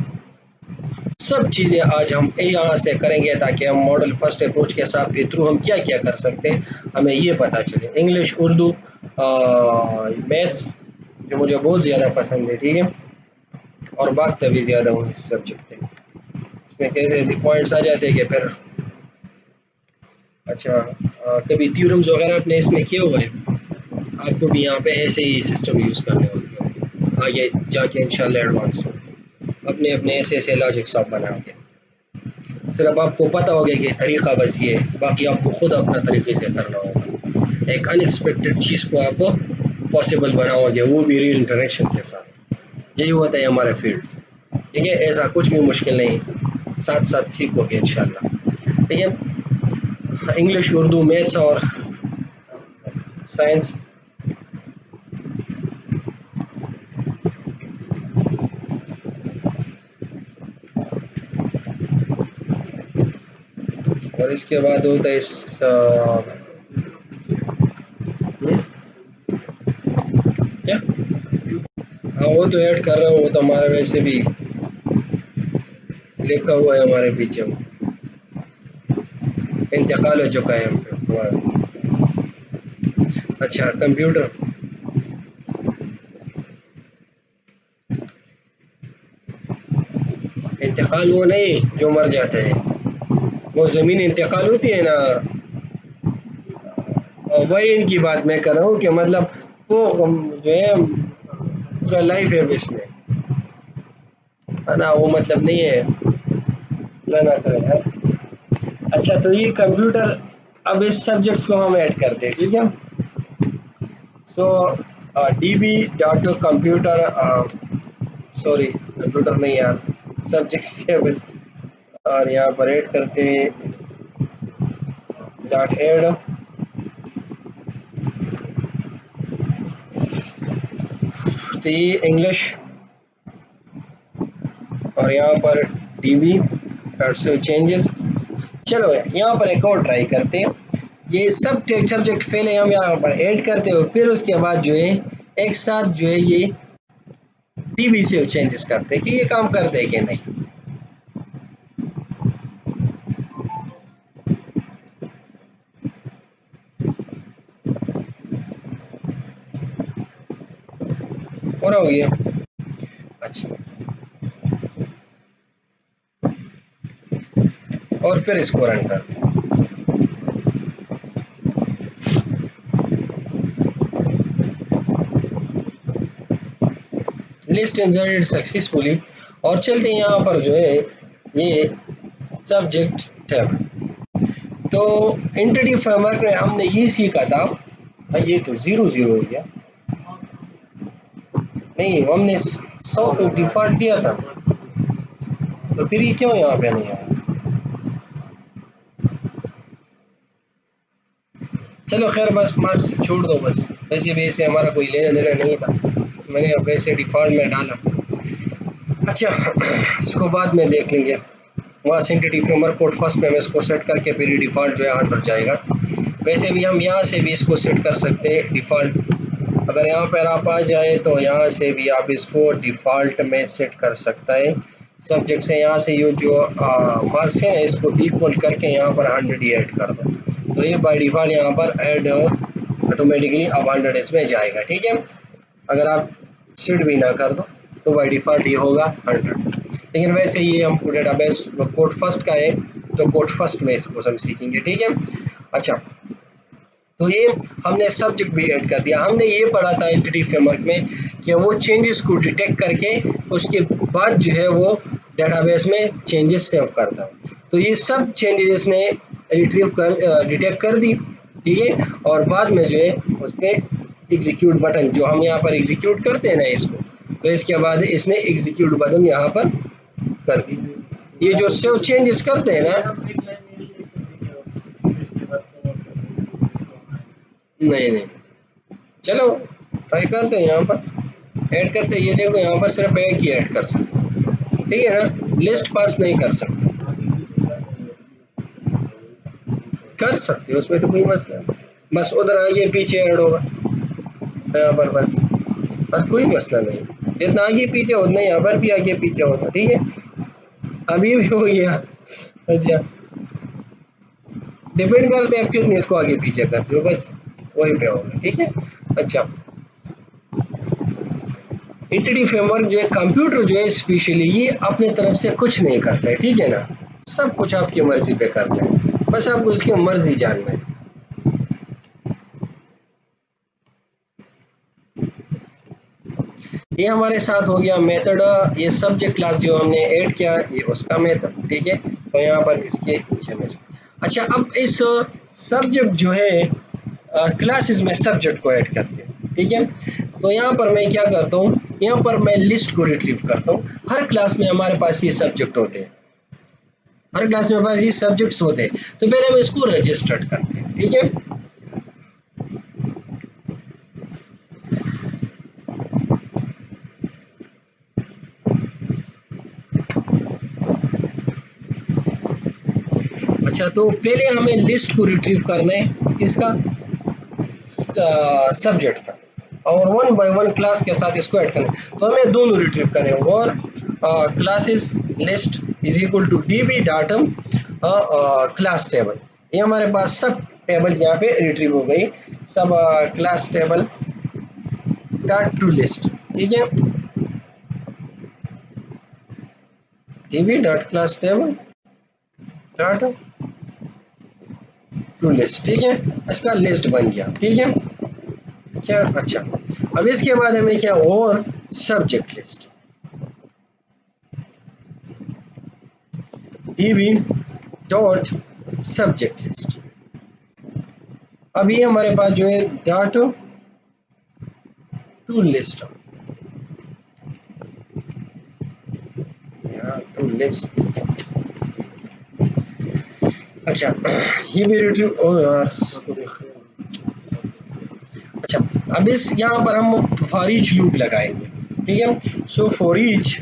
सब चीज़ें आज हम यहाँ से करेंगे ताकि हम मॉडल फर्स्ट अप्रोच के साथ के थ्रू हम क्या क्या कर सकते हैं हमें ये पता चले। इंग्लिश, उर्दू, मैथ्स जो मुझे बहुत ज़्यादा पसंद है, ठीक है, और भागता भी ज़्यादा हूँ इस सब्जेक्ट में। इसमें कैसे ऐसे पॉइंट्स आ जाते हैं कि फिर अच्छा, कभी थ्योरम्स वगैरह आपने इसमें किए हुए हैं, आपको भी यहाँ पे ऐसे ही सिस्टम यूज़ करने होते हैं आगे जाके इंशाल्लाह एडवांस में अपने अपने ऐसे ऐसे लॉजिक सब बना के। सिर्फ आपको पता होगा कि तरीका बस ये है, बाकी आपको खुद अपना तरीके से करना होगा। एक अनएक्सपेक्टेड चीज़ को आप पॉसिबल बनाओगे, वो भी रियल इंटरेक्शन के साथ। यही होता है हमारा फील्ड, ठीक है। ऐसा कुछ भी मुश्किल नहीं, साथ साथ सीखोगे इंशाल्लाह, ठीक है। इंग्लिश, उर्दू, मैथ्स और साइंस, और इसके बाद होता है इस क्या, हाँ वो तो ऐड कर रहा हूँ, वो तो हमारा वैसे भी लिखा हुआ है हमारे पीछे, इंतकाल हो चुका है हम पे हमारा। अच्छा, कंप्यूटर, इंतकाल वो नहीं जो मर जाता है, वो ज़मीन इंतकाल होती है ना, और वही इनकी बात मैं कर रहा हूँ कि मतलब वो जो है पूरा लाइफ है इसमें, है ना, वो मतलब नहीं है लेना करें। अच्छा तो ये कंप्यूटर, अब इस सब्जेक्ट्स को हम ऐड करते हैं, ठीक है। So D B dot computer, sorry computer नहीं यार, सब्जेक्ट, और यहाँ पर ऐड करते हैं डॉट एड तो ये इंग्लिश, और यहाँ पर डी बी डॉट से चेंजेस। चलो यहाँ पर एक और ट्राई करते हैं, ये सब सब्जेक्ट पहले हम यहाँ पर ऐड करते हो, फिर उसके बाद जो है एक साथ जो है ये डीबी से चेंजेस करते हैं कि ये काम करते हैं कि नहीं। और हो गया। अच्छा और फिर इसको रन कर, लिस्ट इंसर्टेड सक्सेसफुली। और चलते हैं यहाँ पर जो है ये सब्जेक्ट टैब। तो एंटिटी फ्रेमवर्क में हमने ये सीखा था, ये तो 0 0 हो गया, नहीं हमने 100 तो डिफॉल्ट दिया था, तो फिर ये क्यों यहाँ पे नहीं आया। चलो खैर बस मार्क्स छोड़ दो, बस वैसे भी इससे हमारा कोई लेना देना नहीं था, मैंने अब वैसे डिफॉल्ट में डाला। अच्छा इसको बाद में देख लेंगे, वहाँ एंटिटी फ्रेमवर्क कोड फर्स्ट में हम इसको सेट करके फिर डिफ़ॉल्ट जो है ऑन पर जाएगा। वैसे भी हम यहाँ से भी इसको सेट कर सकते हैं डिफ़ॉल्ट, अगर यहाँ पर आप आ जाए तो यहाँ से भी आप इसको डिफ़ॉल्ट में सेट कर सकता है। सब्जेक्ट से यहाँ से ये जो मार्क्स है इसको इक्वल करके यहाँ पर 100 ही ऐड कर दो, तो ये बाय डिफ़ॉल्ट यहाँ पर ऐड ऑटोमेटिकली अब 100 इसमें जाएगा, ठीक है। अगर आप सेट भी ना कर दो तो बाय डिफ़ॉल्ट ये होगा 100, लेकिन वैसे ये हमको डेटाबेस कोड फर्स्ट का है तो कोड फर्स्ट में इसको हम सीखेंगे, ठीक है। अच्छा तो ये हमने सब्जेक्ट भी ऐड कर दिया। हमने ये पढ़ा था एंटिटी फ्रेमवर्क में कि वो चेंजेस को डिटेक्ट करके उसके बाद जो है वो डेटाबेस में चेंजेस सेव करता है, तो ये सब चेंजेस ने रिट्रीव कर डिटेक्ट कर दी, ठीक है। और बाद में जो है उस पर एग्जीक्यूट बटन, जो हम यहाँ पर एग्जीक्यूट करते हैं ना इसको, तो इसके बाद इसने एग्जीक्यूट बटन यहाँ पर कर दी। ये जो सेव चेंजेस करते हैं ना, नहीं नहीं चलो ट्राई करते हैं, यहाँ पर ऐड करते हैं, ये देखो यहाँ पर सिर्फ एक ही ऐड कर सकते, ठीक है ना, लिस्ट पास नहीं कर सकते, कर सकते हो उसमें तो कोई मसला नहीं, बस उधर आगे पीछे ऐड होगा यहाँ पर बस, और कोई मसला नहीं, जितना आगे पीछे उतना यहाँ पर भी आगे पीछे होगा, ठीक है। अभी भी हो गया। अच्छा डिपेंड करते हैं आप कितने इसको आगे पीछे करते हो, बस वही पे होगा, ठीक है। अच्छा एंटिटी फ्रेमवर्क जो है कंप्यूटर जो है स्पेशली ये अपने तरफ से कुछ नहीं करता है, ठीक है ना, सब कुछ आपकी मर्जी पे करता है, बस आपको इसकी मर्जी जानना है। ये हमारे साथ हो गया मेथड, ये सब्जेक्ट क्लास जो हमने ऐड किया ये उसका मेथड, ठीक है। तो यहाँ पर इसके पीछे में अच्छा अब इस सब्जेक्ट जो है क्लासेस में सब्जेक्ट को ऐड करते हैं, ठीक है। तो यहाँ पर मैं क्या करता हूँ, यहाँ पर मैं लिस्ट को रिट्रीव करता हूँ, हर क्लास में हमारे पास ये सब्जेक्ट होते हैं, हर क्लास में हमारे पास ये सब्जेक्ट्स होते हैं, तो पहले हम इसको रजिस्टर्ड करते हैं, ठीक है। अच्छा तो पहले हमें लिस्ट को रिट्रीव करना है किसका, सब्जेक्ट का, और वन बाय वन क्लास के साथ इसको ऐड करना है, तो हमें दोनों रिट्रीव करने हैं, और classes list is equal to D B datum class table, ये हमारे पास सब टेबल्स यहाँ पे रिट्रीव हो गई, सब class table dot to list, ठीक है। db dot class table dot to list, ठीक है, इसका लिस्ट बन गया, ठीक है क्या। अच्छा, अब इसके बाद हमें क्या और subject list db dot subject list. अब ये हमारे पास जो है dot to list, to list. अच्छा ये भी अच्छा, अब इस यहाँ पर हम फॉर ईच लूप लगाएंगे, ठीक है। सो फॉर ईच,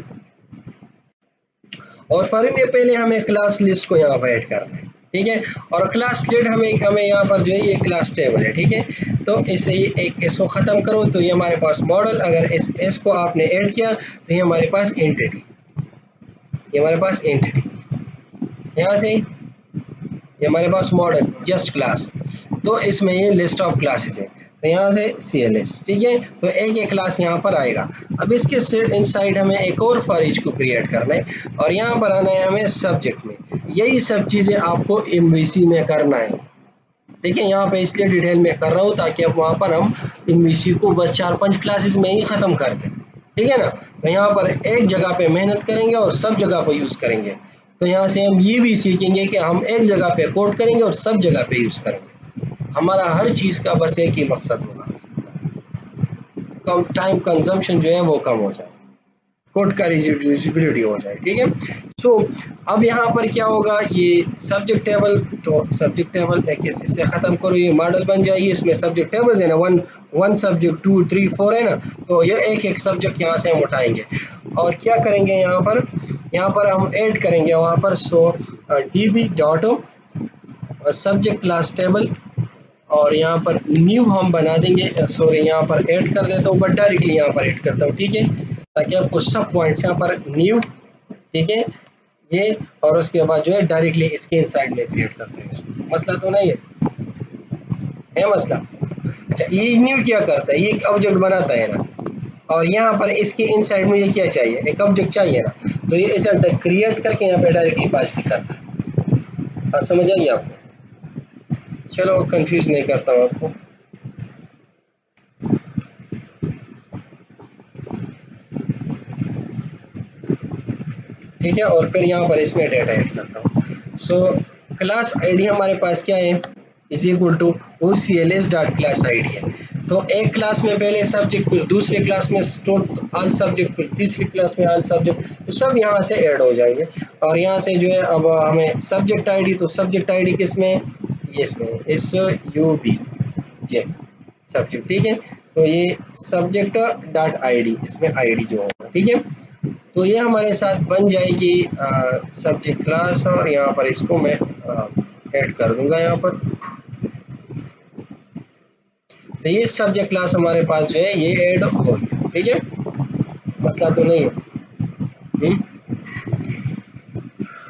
और फॉर में पहले हमें क्लास लिस्ट को यहाँ पर ऐड करना है, ठीक है। और क्लास लिस्ट हमें यहाँ पर जो है ये क्लास टेबल है, ठीक है। तो इसे एक इसको ख़त्म करो तो ये हमारे पास मॉडल, अगर इस को आपने ऐड किया तो ये हमारे पास एंटिटी, ये हमारे पास एंटिटी, यहाँ से ये हमारे पास मॉडल जस्ट क्लास, तो इसमें ये लिस्ट ऑफ क्लासेस है, तो यहाँ से CLS, ठीक है। तो एक एक क्लास यहाँ पर आएगा। अब इसके इनसाइड हमें एक और फॉर ईच को क्रिएट करना है, और यहाँ पर आना है हमें सब्जेक्ट में। यही सब चीज़ें आपको MVC में करना है, ठीक है। यहाँ पे इसलिए डिटेल में कर रहा हूँ ताकि अब वहाँ पर हम MVC को बस 4-5 क्लासेस में ही ख़त्म कर दें, ठीक है ना। तो यहाँ पर एक जगह पे मेहनत करेंगे और सब जगह पर यूज़ करेंगे। तो यहाँ से हम ये भी सीखेंगे कि हम एक जगह पे कोड करेंगे और सब जगह पे यूज़ करेंगे। हमारा हर चीज़ का बस एक ही मकसद होगा, कम टाइम कंजम्पशन जो है वो कम हो जाए, कोड का रीयूजेबिलिटी हो जाए, ठीक है। सो अब यहाँ पर क्या होगा, ये सब्जेक्ट टेबल, तो सब्जेक्ट टेबल एक इससे ख़त्म करो, ये मॉडल बन जाएगी। इसमें सब्जेक्ट टेबल्स है ना, वन सब्जेक्ट 2 3 4 है ना, तो ये एक एक सब्जेक्ट यहाँ से हम उठाएंगे और क्या करेंगे, यहाँ पर हम ऐड करेंगे वहाँ पर। सो db dot subject class table, और यहाँ पर न्यू हम बना देंगे, सॉरी यहाँ पर ऐड कर देता हूँ, बट डायरेक्टली यहाँ पर ऐड करता हूँ, ठीक है, ताकि आपको सब पॉइंट्स यहाँ पर न्यू, ठीक है, ये, और उसके बाद जो है डायरेक्टली इसके इनसाइड में क्रिएट करते हैं। मसला तो नहीं है मसला। अच्छा, ये न्यू क्या करता है, ये एक ऑब्जेक्ट बनाता है ना, और यहाँ पर इसके इनसाइड में ये क्या चाहिए, एक ऑब्जेक्ट चाहिए ना, तो ये इसे क्रिएट करके यहाँ पे डायरेक्टली पास भी करता है। हाँ समझ आ गया आपको, चलो कंफ्यूज नहीं करता हूँ आपको। ठीक है, और फिर यहाँ पर इसमें डेटा ऐड करता हूँ। सो क्लास आईडी हमारे पास क्या है, is equal to CLS dot class ID है। तो एक क्लास में पहले सब्जेक्ट, फिर दूसरे क्लास में ऑल सब्जेक्ट, फिर तीसरी क्लास में ऑल सब्जेक्ट, तो सब यहाँ से ऐड हो जाएंगे। और यहाँ से जो है अब हमें सब्जेक्ट आईडी, तो सब्जेक्ट आईडी किस में, ये इसमें SUB जे सब्जेक्ट, ठीक है। तो ये सब्जेक्ट डॉट आईडी, इसमें आईडी जो होगा, ठीक है। तो ये हमारे साथ बन जाएगी सब्जेक्ट क्लास, और यहाँ पर इसको मैं ऐड कर दूंगा यहाँ पर। तो ये सब्जेक्ट क्लास हमारे पास जो है ये ऐड हो गया, ठीक है, मसला तो नहीं है।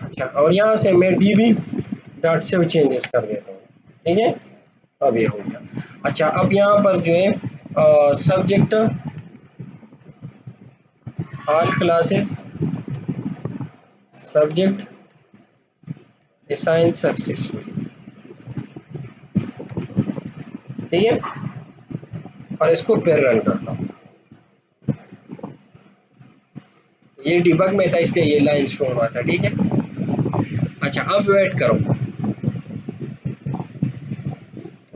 अच्छा, और यहाँ से मैं db डॉट सेव चेंजेस कर देता हूँ, ठीक है, अब ये हो गया। अच्छा, अब यहाँ पर जो है subject all classes subject assign successfully, ठीक है, और इसको फिर रन करता हूँ। ये डिबग में था इसलिए ये लाइन शो हुआ था, ठीक है। अच्छा, अब वेट करो,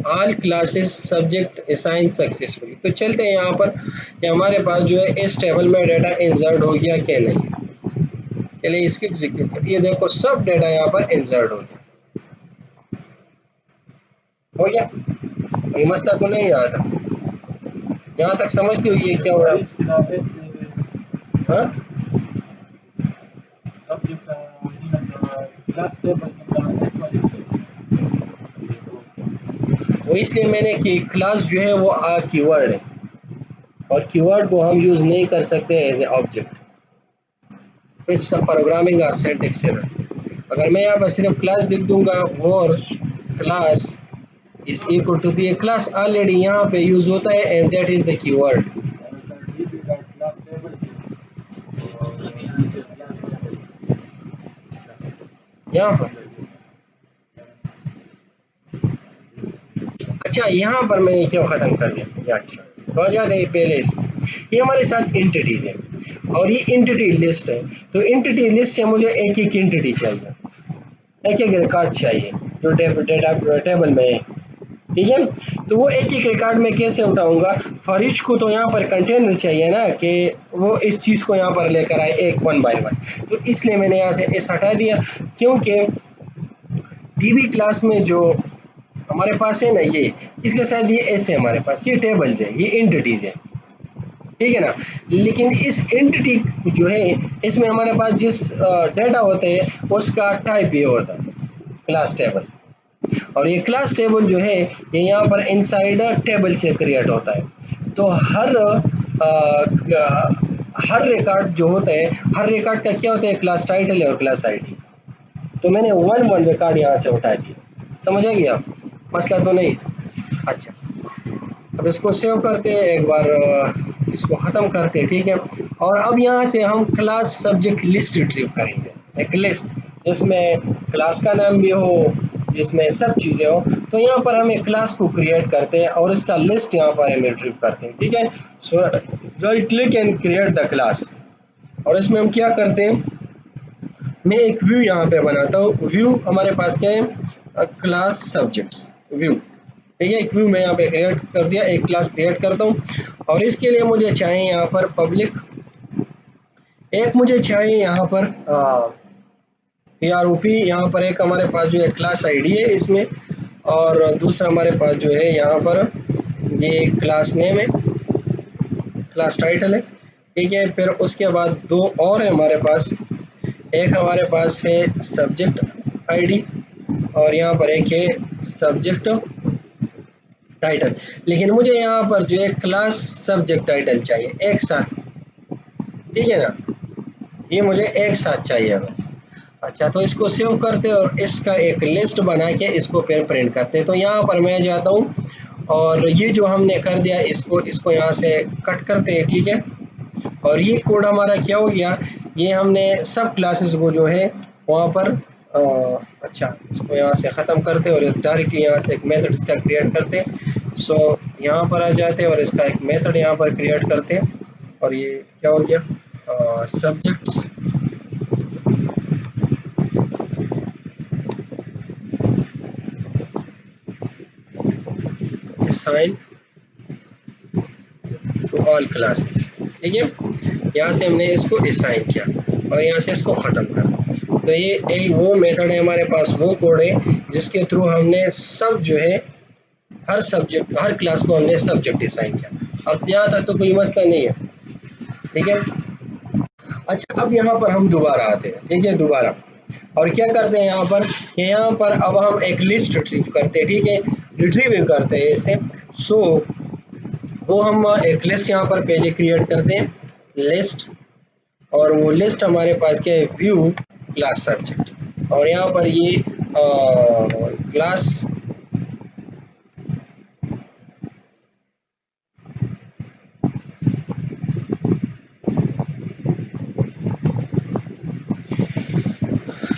all classes subject assign successfully. तो चलते हैं यहाँ पर कि हमारे पास जो है इस टेबल में डाटा इंसर्ट हो गया क्या नहीं। चलिए इसको एग्जीक्यूट कर, ये देखो सब डाटा यहाँ पर इंसर्ट हो गया। ये मसला तो नहीं आया था, यहाँ तक समझती हो ये क्या हो रहा है। हाँ वो इसलिए मैंने कि क्लास जो है वो कीवर्ड है, और कीवर्ड को हम यूज़ नहीं कर सकते एज ए ऑब्जेक्ट, इट्स सब प्रोग्रामिंग और सिंटैक्स एरर। अगर मैं यहाँ पर सिर्फ क्लास लिख दूंगा, और क्लास इज इक्वल टू, ये क्लास ऑलरेडी यहाँ पे यूज होता है and that is the keyword. यहाँ पर, अच्छा यहाँ पर मैंने क्यों ख़त्म कर दिया ये, अच्छा तो आ जाते हैं पहले इस, ये हमारे साथ इंटिटीज है और ये इंटिटी लिस्ट है। तो इंटिटी लिस्ट से मुझे एक एक इंटिटी चाहिए, एक एक रिकॉर्ड चाहिए जो डेटा टेबल में है, ठीक है। तो वो एक एक रिकॉर्ड में कैसे उठाऊंगा, फॉर ईच को तो यहाँ पर कंटेनर चाहिए ना कि वो इस चीज़ को यहाँ पर लेकर आए एक वन बाय वन। तो इसलिए मैंने यहाँ से इस हटा दिया, क्योंकि डीबी क्लास में जो हमारे पास है ना ये, इसके साथ ये ऐसे हमारे पास ये टेबल्स है, ये एंटिटीज है, ठीक है ना। लेकिन इस एंटिटी जो है इसमें हमारे पास जिस डाटा होते हैं उसका टाइप ये होता है क्लास टेबल, और ये क्लास टेबल जो है ये यहाँ पर इनसाइड टेबल से क्रिएट होता है। तो हर रिकॉर्ड जो होता है, हर रिकॉर्ड का क्या होता है, क्लास टाइटल है और क्लास आईडी। तो मैंने वन वन रिकॉर्ड यहाँ से उठा दिया, समझ आ गया, मसला तो नहीं। अच्छा अब इसको सेव करते हैं, एक बार इसको ख़त्म करते हैं, ठीक है। और अब यहाँ से हम क्लास सब्जेक्ट लिस्ट रिट्रीव करेंगे, एक लिस्ट जिसमें क्लास का नाम भी हो, जिसमें सब चीज़ें हो। तो यहाँ पर हम एक क्लास को क्रिएट करते हैं और इसका लिस्ट यहाँ पर हम रिट्रीव करते हैं, ठीक है। So right click and create the class, और इसमें हम क्या करते हैं, मैं एक व्यू यहाँ पे बनाता हूँ। व्यू हमारे पास क्या है, क्लास सब्जेक्ट्स व्यू, ठीक है। एक व्यू मैं यहाँ पे क्रिएट कर दिया, एक क्लास क्रिएट करता हूँ। और इसके लिए मुझे चाहिए यहाँ पर पब्लिक, एक मुझे चाहिए यहाँ पर PROP, यहाँ पर एक हमारे पास जो है क्लास आईडी है इसमें, और दूसरा हमारे पास जो है यहाँ पर ये क्लास नेम है, क्लास टाइटल है, ठीक है। फिर उसके बाद दो और है हमारे पास, एक हमारे पास है सब्जेक्ट आईडी और यहाँ पर एक है सब्जेक्ट टाइटल। लेकिन मुझे यहाँ पर जो है क्लास सब्जेक्ट टाइटल चाहिए एक साथ, ठीक है ना, ये मुझे एक साथ चाहिए बस। अच्छा तो इसको सेव करते हैं और इसका एक लिस्ट बना के इसको फिर प्रिंट करते हैं। तो यहाँ पर मैं जाता हूँ और ये जो हमने कर दिया इसको यहाँ से कट करते हैं, ठीक है। और ये कोड हमारा क्या हो गया, ये हमने सब क्लासेस को जो है वहाँ पर अच्छा इसको यहाँ से ख़त्म करते और डायरेक्टली यहाँ से एक मेथड इसका क्रिएट करते। सो यहाँ पर आ जाते और इसका एक मेथड यहाँ पर क्रिएट करते और ये क्या हो गया, subjects assign to all classes, ठीक है। यहाँ से हमने इसको असाइन किया और यहाँ से इसको ख़त्म कर। तो ये एक वो मेथड है हमारे पास, वो कोड है जिसके थ्रू हमने सब जो है हर सब्जेक्ट हर क्लास को हमने सब्जेक्ट असाइन किया। अब यहाँ तक तो कोई मसला नहीं है, ठीक है। अच्छा अब यहाँ पर हम दोबारा आते हैं, ठीक है, दोबारा और क्या करते हैं यहाँ पर अब हम एक लिस्ट रिट्रीव करते हैं, ठीक है, रिट्रीव करते हैं इसे। सो वो हम एक लिस्ट यहाँ पर पहले क्रिएट करते हैं, लिस्ट, और वो लिस्ट हमारे पास क्या है, व्यू क्लास सब्जेक्ट, और यहाँ पर ये class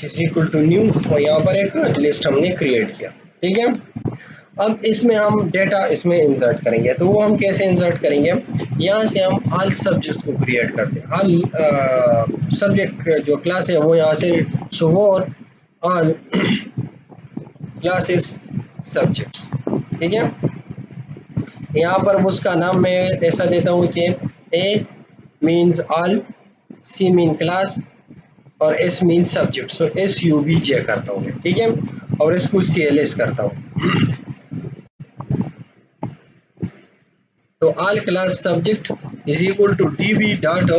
is equal to new, और यहाँ पर एक लिस्ट हमने क्रिएट किया, ठीक है। अब इसमें हम डेटा इसमें इंसर्ट करेंगे, तो वो हम कैसे इंसर्ट करेंगे, यहाँ से हम ऑल सब्जेक्ट्स को क्रिएट करते हैं, ऑल सब्जेक्ट जो क्लास है वो यहाँ से सो वो और ऑल क्लासेस सब्जेक्ट्स, ठीक है। यहाँ पर उसका नाम मैं ऐसा देता हूँ कि ए मीन्स ऑल, सी मीन क्लास और एस मीन सब्जेक्ट, सो SUBJ करता हूँ मैं, ठीक है, और इसको CLS करता हूँ। तो all class subject is equal to DB dot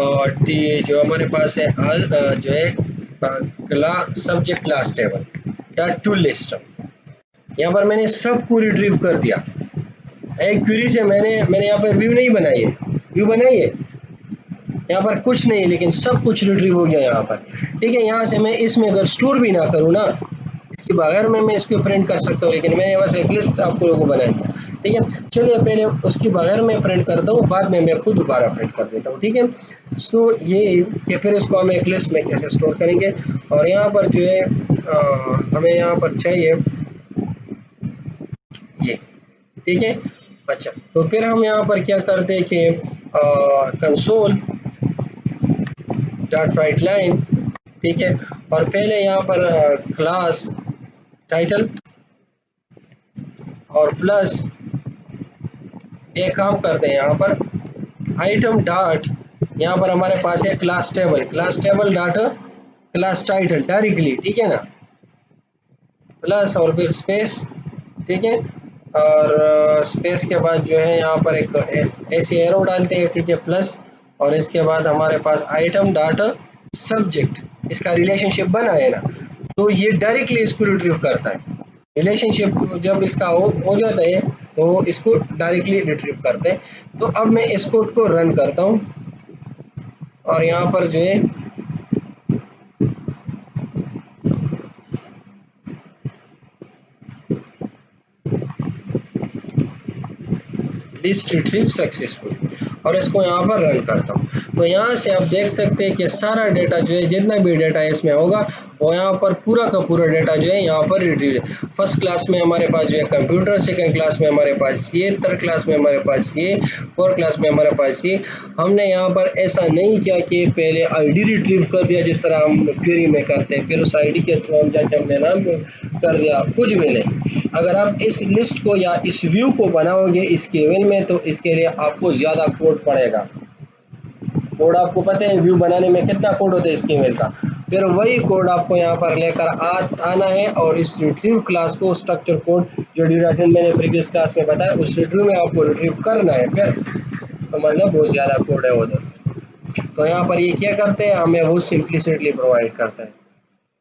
और जो हमारे पास है ऑल जो है class subject class table dot to list. यहाँ पर मैंने सबको रिट्रीव कर दिया एक क्वेरी से, मैंने यहाँ पर व्यू नहीं बनाई है, व्यू बनाई है यहाँ पर कुछ नहीं, लेकिन सब कुछ रिट्रीव हो गया यहाँ पर, ठीक है। यहाँ से मैं इसमें अगर स्टोर भी ना करूँ ना, इसके बगैर मैं इसको प्रिंट कर सकता हूँ, लेकिन मैंने बस एक लिस्ट आपको लोगों को बनाई। ठीक है। चलिए पहले उसकी बगैर मैं प्रिंट करता हूँ, बाद में मैं खुद दोबारा प्रिंट कर देता हूँ, ठीक है। सो ये कि फिर इसको हम एक लिस्ट में कैसे स्टोर करेंगे, और यहाँ पर जो है हमें यहाँ पर चाहिए ये, ठीक है। अच्छा, तो फिर हम यहाँ पर क्या करते हैं कि कंसोल डॉट राइट लाइन, ठीक है, और पहले यहाँ पर क्लास टाइटल और प्लस एक काम करते हैं यहाँ पर आइटम डॉट, यहाँ पर हमारे पास है class table dot class title directly, ठीक है ना, प्लस और फिर स्पेस, ठीक है, और स्पेस के बाद जो है यहाँ पर एक ऐसे एरो डालते हैं, ठीक है, प्लस, और इसके बाद हमारे पास आइटम डॉट सब्जेक्ट, इसका रिलेशनशिप बना है ना, तो ये डायरेक्टली इसको रिट्रीव करता है। रिलेशनशिप जब इसका हो जाता है तो इसको डायरेक्टली रिट्रीव करते हैं। तो अब मैं इस कोड को रन करता हूँ, और यहाँ पर जो है लिस्ट रिट्रीव सक्सेसफुल, और इसको यहाँ पर रन करता हूँ। तो यहाँ से आप देख सकते हैं कि सारा डेटा जो है, जितना भी डेटा इसमें होगा वो यहाँ पर पूरा का पूरा डेटा जो है यहाँ पर रिट्रीव है। फर्स्ट क्लास में हमारे पास जो है कंप्यूटर, सेकंड क्लास में हमारे पास ये, थर्ड क्लास में हमारे पास ये, फोर्थ क्लास में हमारे पास ये। हमने यहाँ पर ऐसा नहीं किया कि पहले आईडी रिट्रीव कर दिया जिस तरह हम क्वेरी में करते हैं, फिर उस आईडी के थ्रू हम जाके हमने नाम कर दिया, कुछ भी नहीं। अगर आप इस लिस्ट को या इस व्यू को बनाओगे इस केवल में, तो इसके लिए आपको ज़्यादा कोड पड़ेगा। कोड आपको पता है व्यू बनाने में कितना कोड होता है इस केवल का, फिर वही कोड आपको यहाँ पर लेकर आना है, और इस रिट्रीव क्लास को स्ट्रक्चर कोड जो ड्यूरेशन मैंने प्रीवियस क्लास में बताया उस रिट्रीव में आपको रिट्रीव करना है। फिर तो मतलब बहुत ज़्यादा कोड है उधर। तो यहाँ पर ये क्या करते हैं, हमें वो सिंप्लिसिटी प्रोवाइड करता है,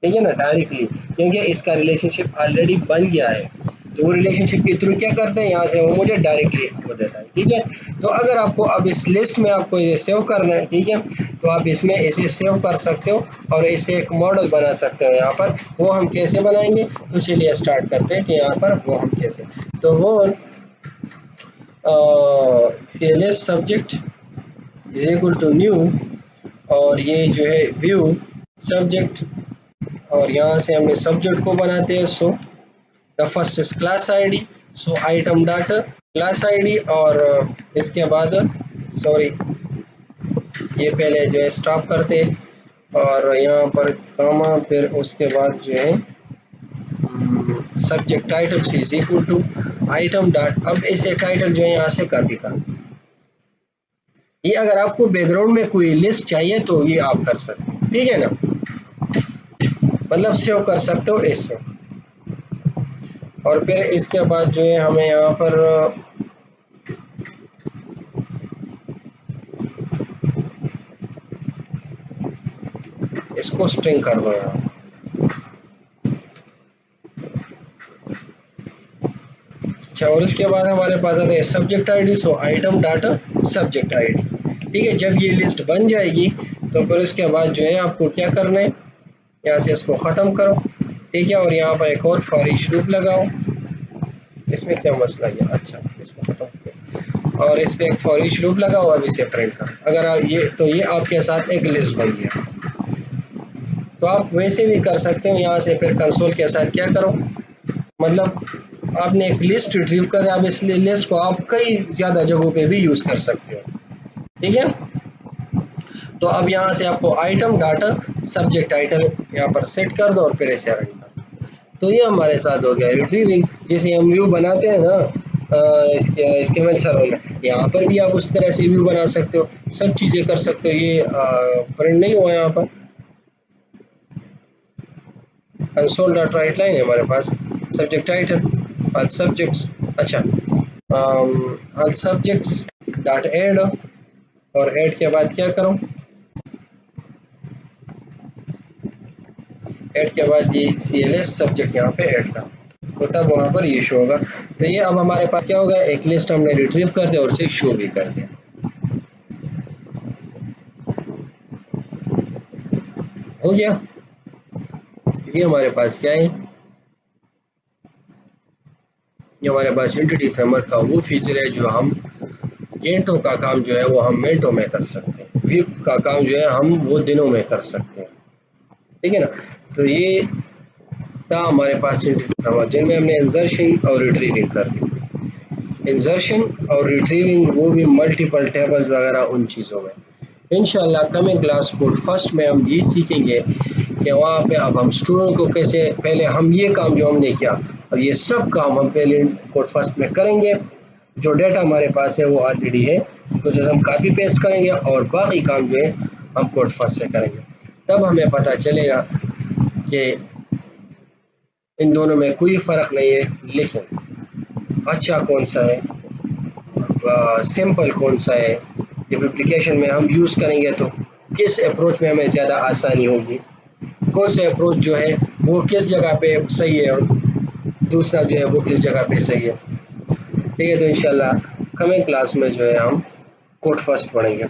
ठीक है ना, डायरेक्टली, क्योंकि इसका रिलेशनशिप ऑलरेडी बन गया है। तो वो रिलेशनशिप के थ्रू क्या करते हैं, यहाँ से वो मुझे डायरेक्टली वो देता है, ठीक है। तो अगर आपको अब इस लिस्ट में आपको ये सेव करना है, ठीक है, तो आप इसमें इसे सेव कर सकते हो और इसे एक मॉडल बना सकते हो यहाँ पर। वो हम कैसे बनाएंगे, तो चलिए स्टार्ट करते हैं कि यहाँ पर वो हम कैसे। तो वो CLS subject is equal to new, और ये जो है व्यू सब्जेक्ट, और यहाँ से हमने सब्जेक्ट को बनाते हैं। So the first is class ID, so item data class ID, और इसके बाद सॉरी ये पहले जो है स्टॉप करते हैं, और यहाँ पर कामा, फिर उसके बाद जो है subject title is equal to item dot. अब इसे टाइटल जो है यहाँ से कॉपी कर, ये अगर आपको बैकग्राउंड में कोई लिस्ट चाहिए तो ये आप कर सकते हैं, ठीक है ना, मतलब सेव कर सकते हो इससे। और फिर इसके बाद जो है हमें यहाँ पर इसको स्ट्रिंग कर दो यहाँ। अच्छा, और उसके बाद हमारे पास आता है सब्जेक्ट आईडी, सो आइटम डाटा सब्जेक्ट आईडी, ठीक है। जब ये लिस्ट बन जाएगी तो फिर उसके बाद जो है आपको क्या करना है, यहाँ से इसको ख़त्म करो, ठीक है, और यहाँ पर एक और फॉर ईच लूप लगाओ। इसमें क्या मसला है, अच्छा इसको खत्म करो, और इस पर एक फॉर ईच लूप लगाओ, अब इसे प्रिंट करो। अगर ये तो ये आपके साथ एक लिस्ट बन गया। तो आप वैसे भी कर सकते हो, यहाँ से फिर कंसोल के साथ क्या करो, मतलब आपने एक लिस्ट रिट्रीव कर, आप इस लिस्ट को आप कई ज़्यादा जगहों पे भी यूज़ कर सकते हो, ठीक है। तो अब यहाँ से आपको आइटम डाटा सब्जेक्ट टाइटल यहाँ पर सेट कर दो, और फिर ऐसे रन कर दो। तो ये हमारे साथ हो गया रिट्रीविंग। जैसे हम व्यू बनाते हैं ना इसके मेल सर्वर में, यहाँ पर भी आप उस तरह से व्यू बना सकते हो, सब चीज़ें कर सकते हो। ये प्रिंट नहीं हुआ यहाँ पर, कंसोल डॉट राइट लाइन है हमारे पास, सब्जेक्ट टाइटल ऑल सब्जेक्ट्स। अच्छा, ऑल सब्जेक्ट्स डॉट ऐड, और ऐड के बाद क्या करूँ, ऐड के बाद ये CLS सब्जेक्ट यहाँ पे ऐड करो, तो तब वहाँ पर ये शो होगा। तो ये अब हमारे पास क्या होगा, एक लिस्ट हमने रिट्रीव कर दिया और उसे शो भी कर दिया, हो गया। ये हमारे पास क्या है, ये हमारे पास एंटिटी फ्रेमवर्क का वो फीचर है जो हम घंटों का काम जो है वो हम मिनटों में कर सकते हैं, वीक का काम जो है हम वो दिनों में कर सकते हैं, ठीक है ना। तो ये था हमारे पास एंटिटी फ्रेमवर्क जिनमें हमने इंसर्शन और रिट्रीविंग कर दी। इंसर्शन और रिट्रीविंग वो भी मल्टीपल टेबल्स वगैरह उन चीज़ों में इंशाल्लाह कमिंग क्लास कोड फर्स्ट में हम ये सीखेंगे कि वहाँ पे अब हम स्टूडेंट को कैसे, पहले हम ये काम जो हमने किया और ये सब काम हम पहले कोड फर्स्ट में करेंगे। जो डेटा हमारे पास है वो ऑलरेडी है, तो जैसे हम कॉपी पेस्ट करेंगे और बाकी काम जो है हम कोड फर्स्ट से करेंगे, तब हमें पता चलेगा कि इन दोनों में कोई फ़र्क नहीं है, लेकिन अच्छा कौन सा है, सिंपल कौन सा है, जब एप्लीकेशन में हम यूज़ करेंगे तो किस अप्रोच में हमें ज़्यादा आसानी होगी, कौन सा अप्रोच जो है वो किस जगह पे सही है और दूसरा जो है वो किस जगह पे सही है। ठीक है, तो इंशाल्लाह कमिंग क्लास में जो है हम कोड फर्स्ट पढ़ेंगे।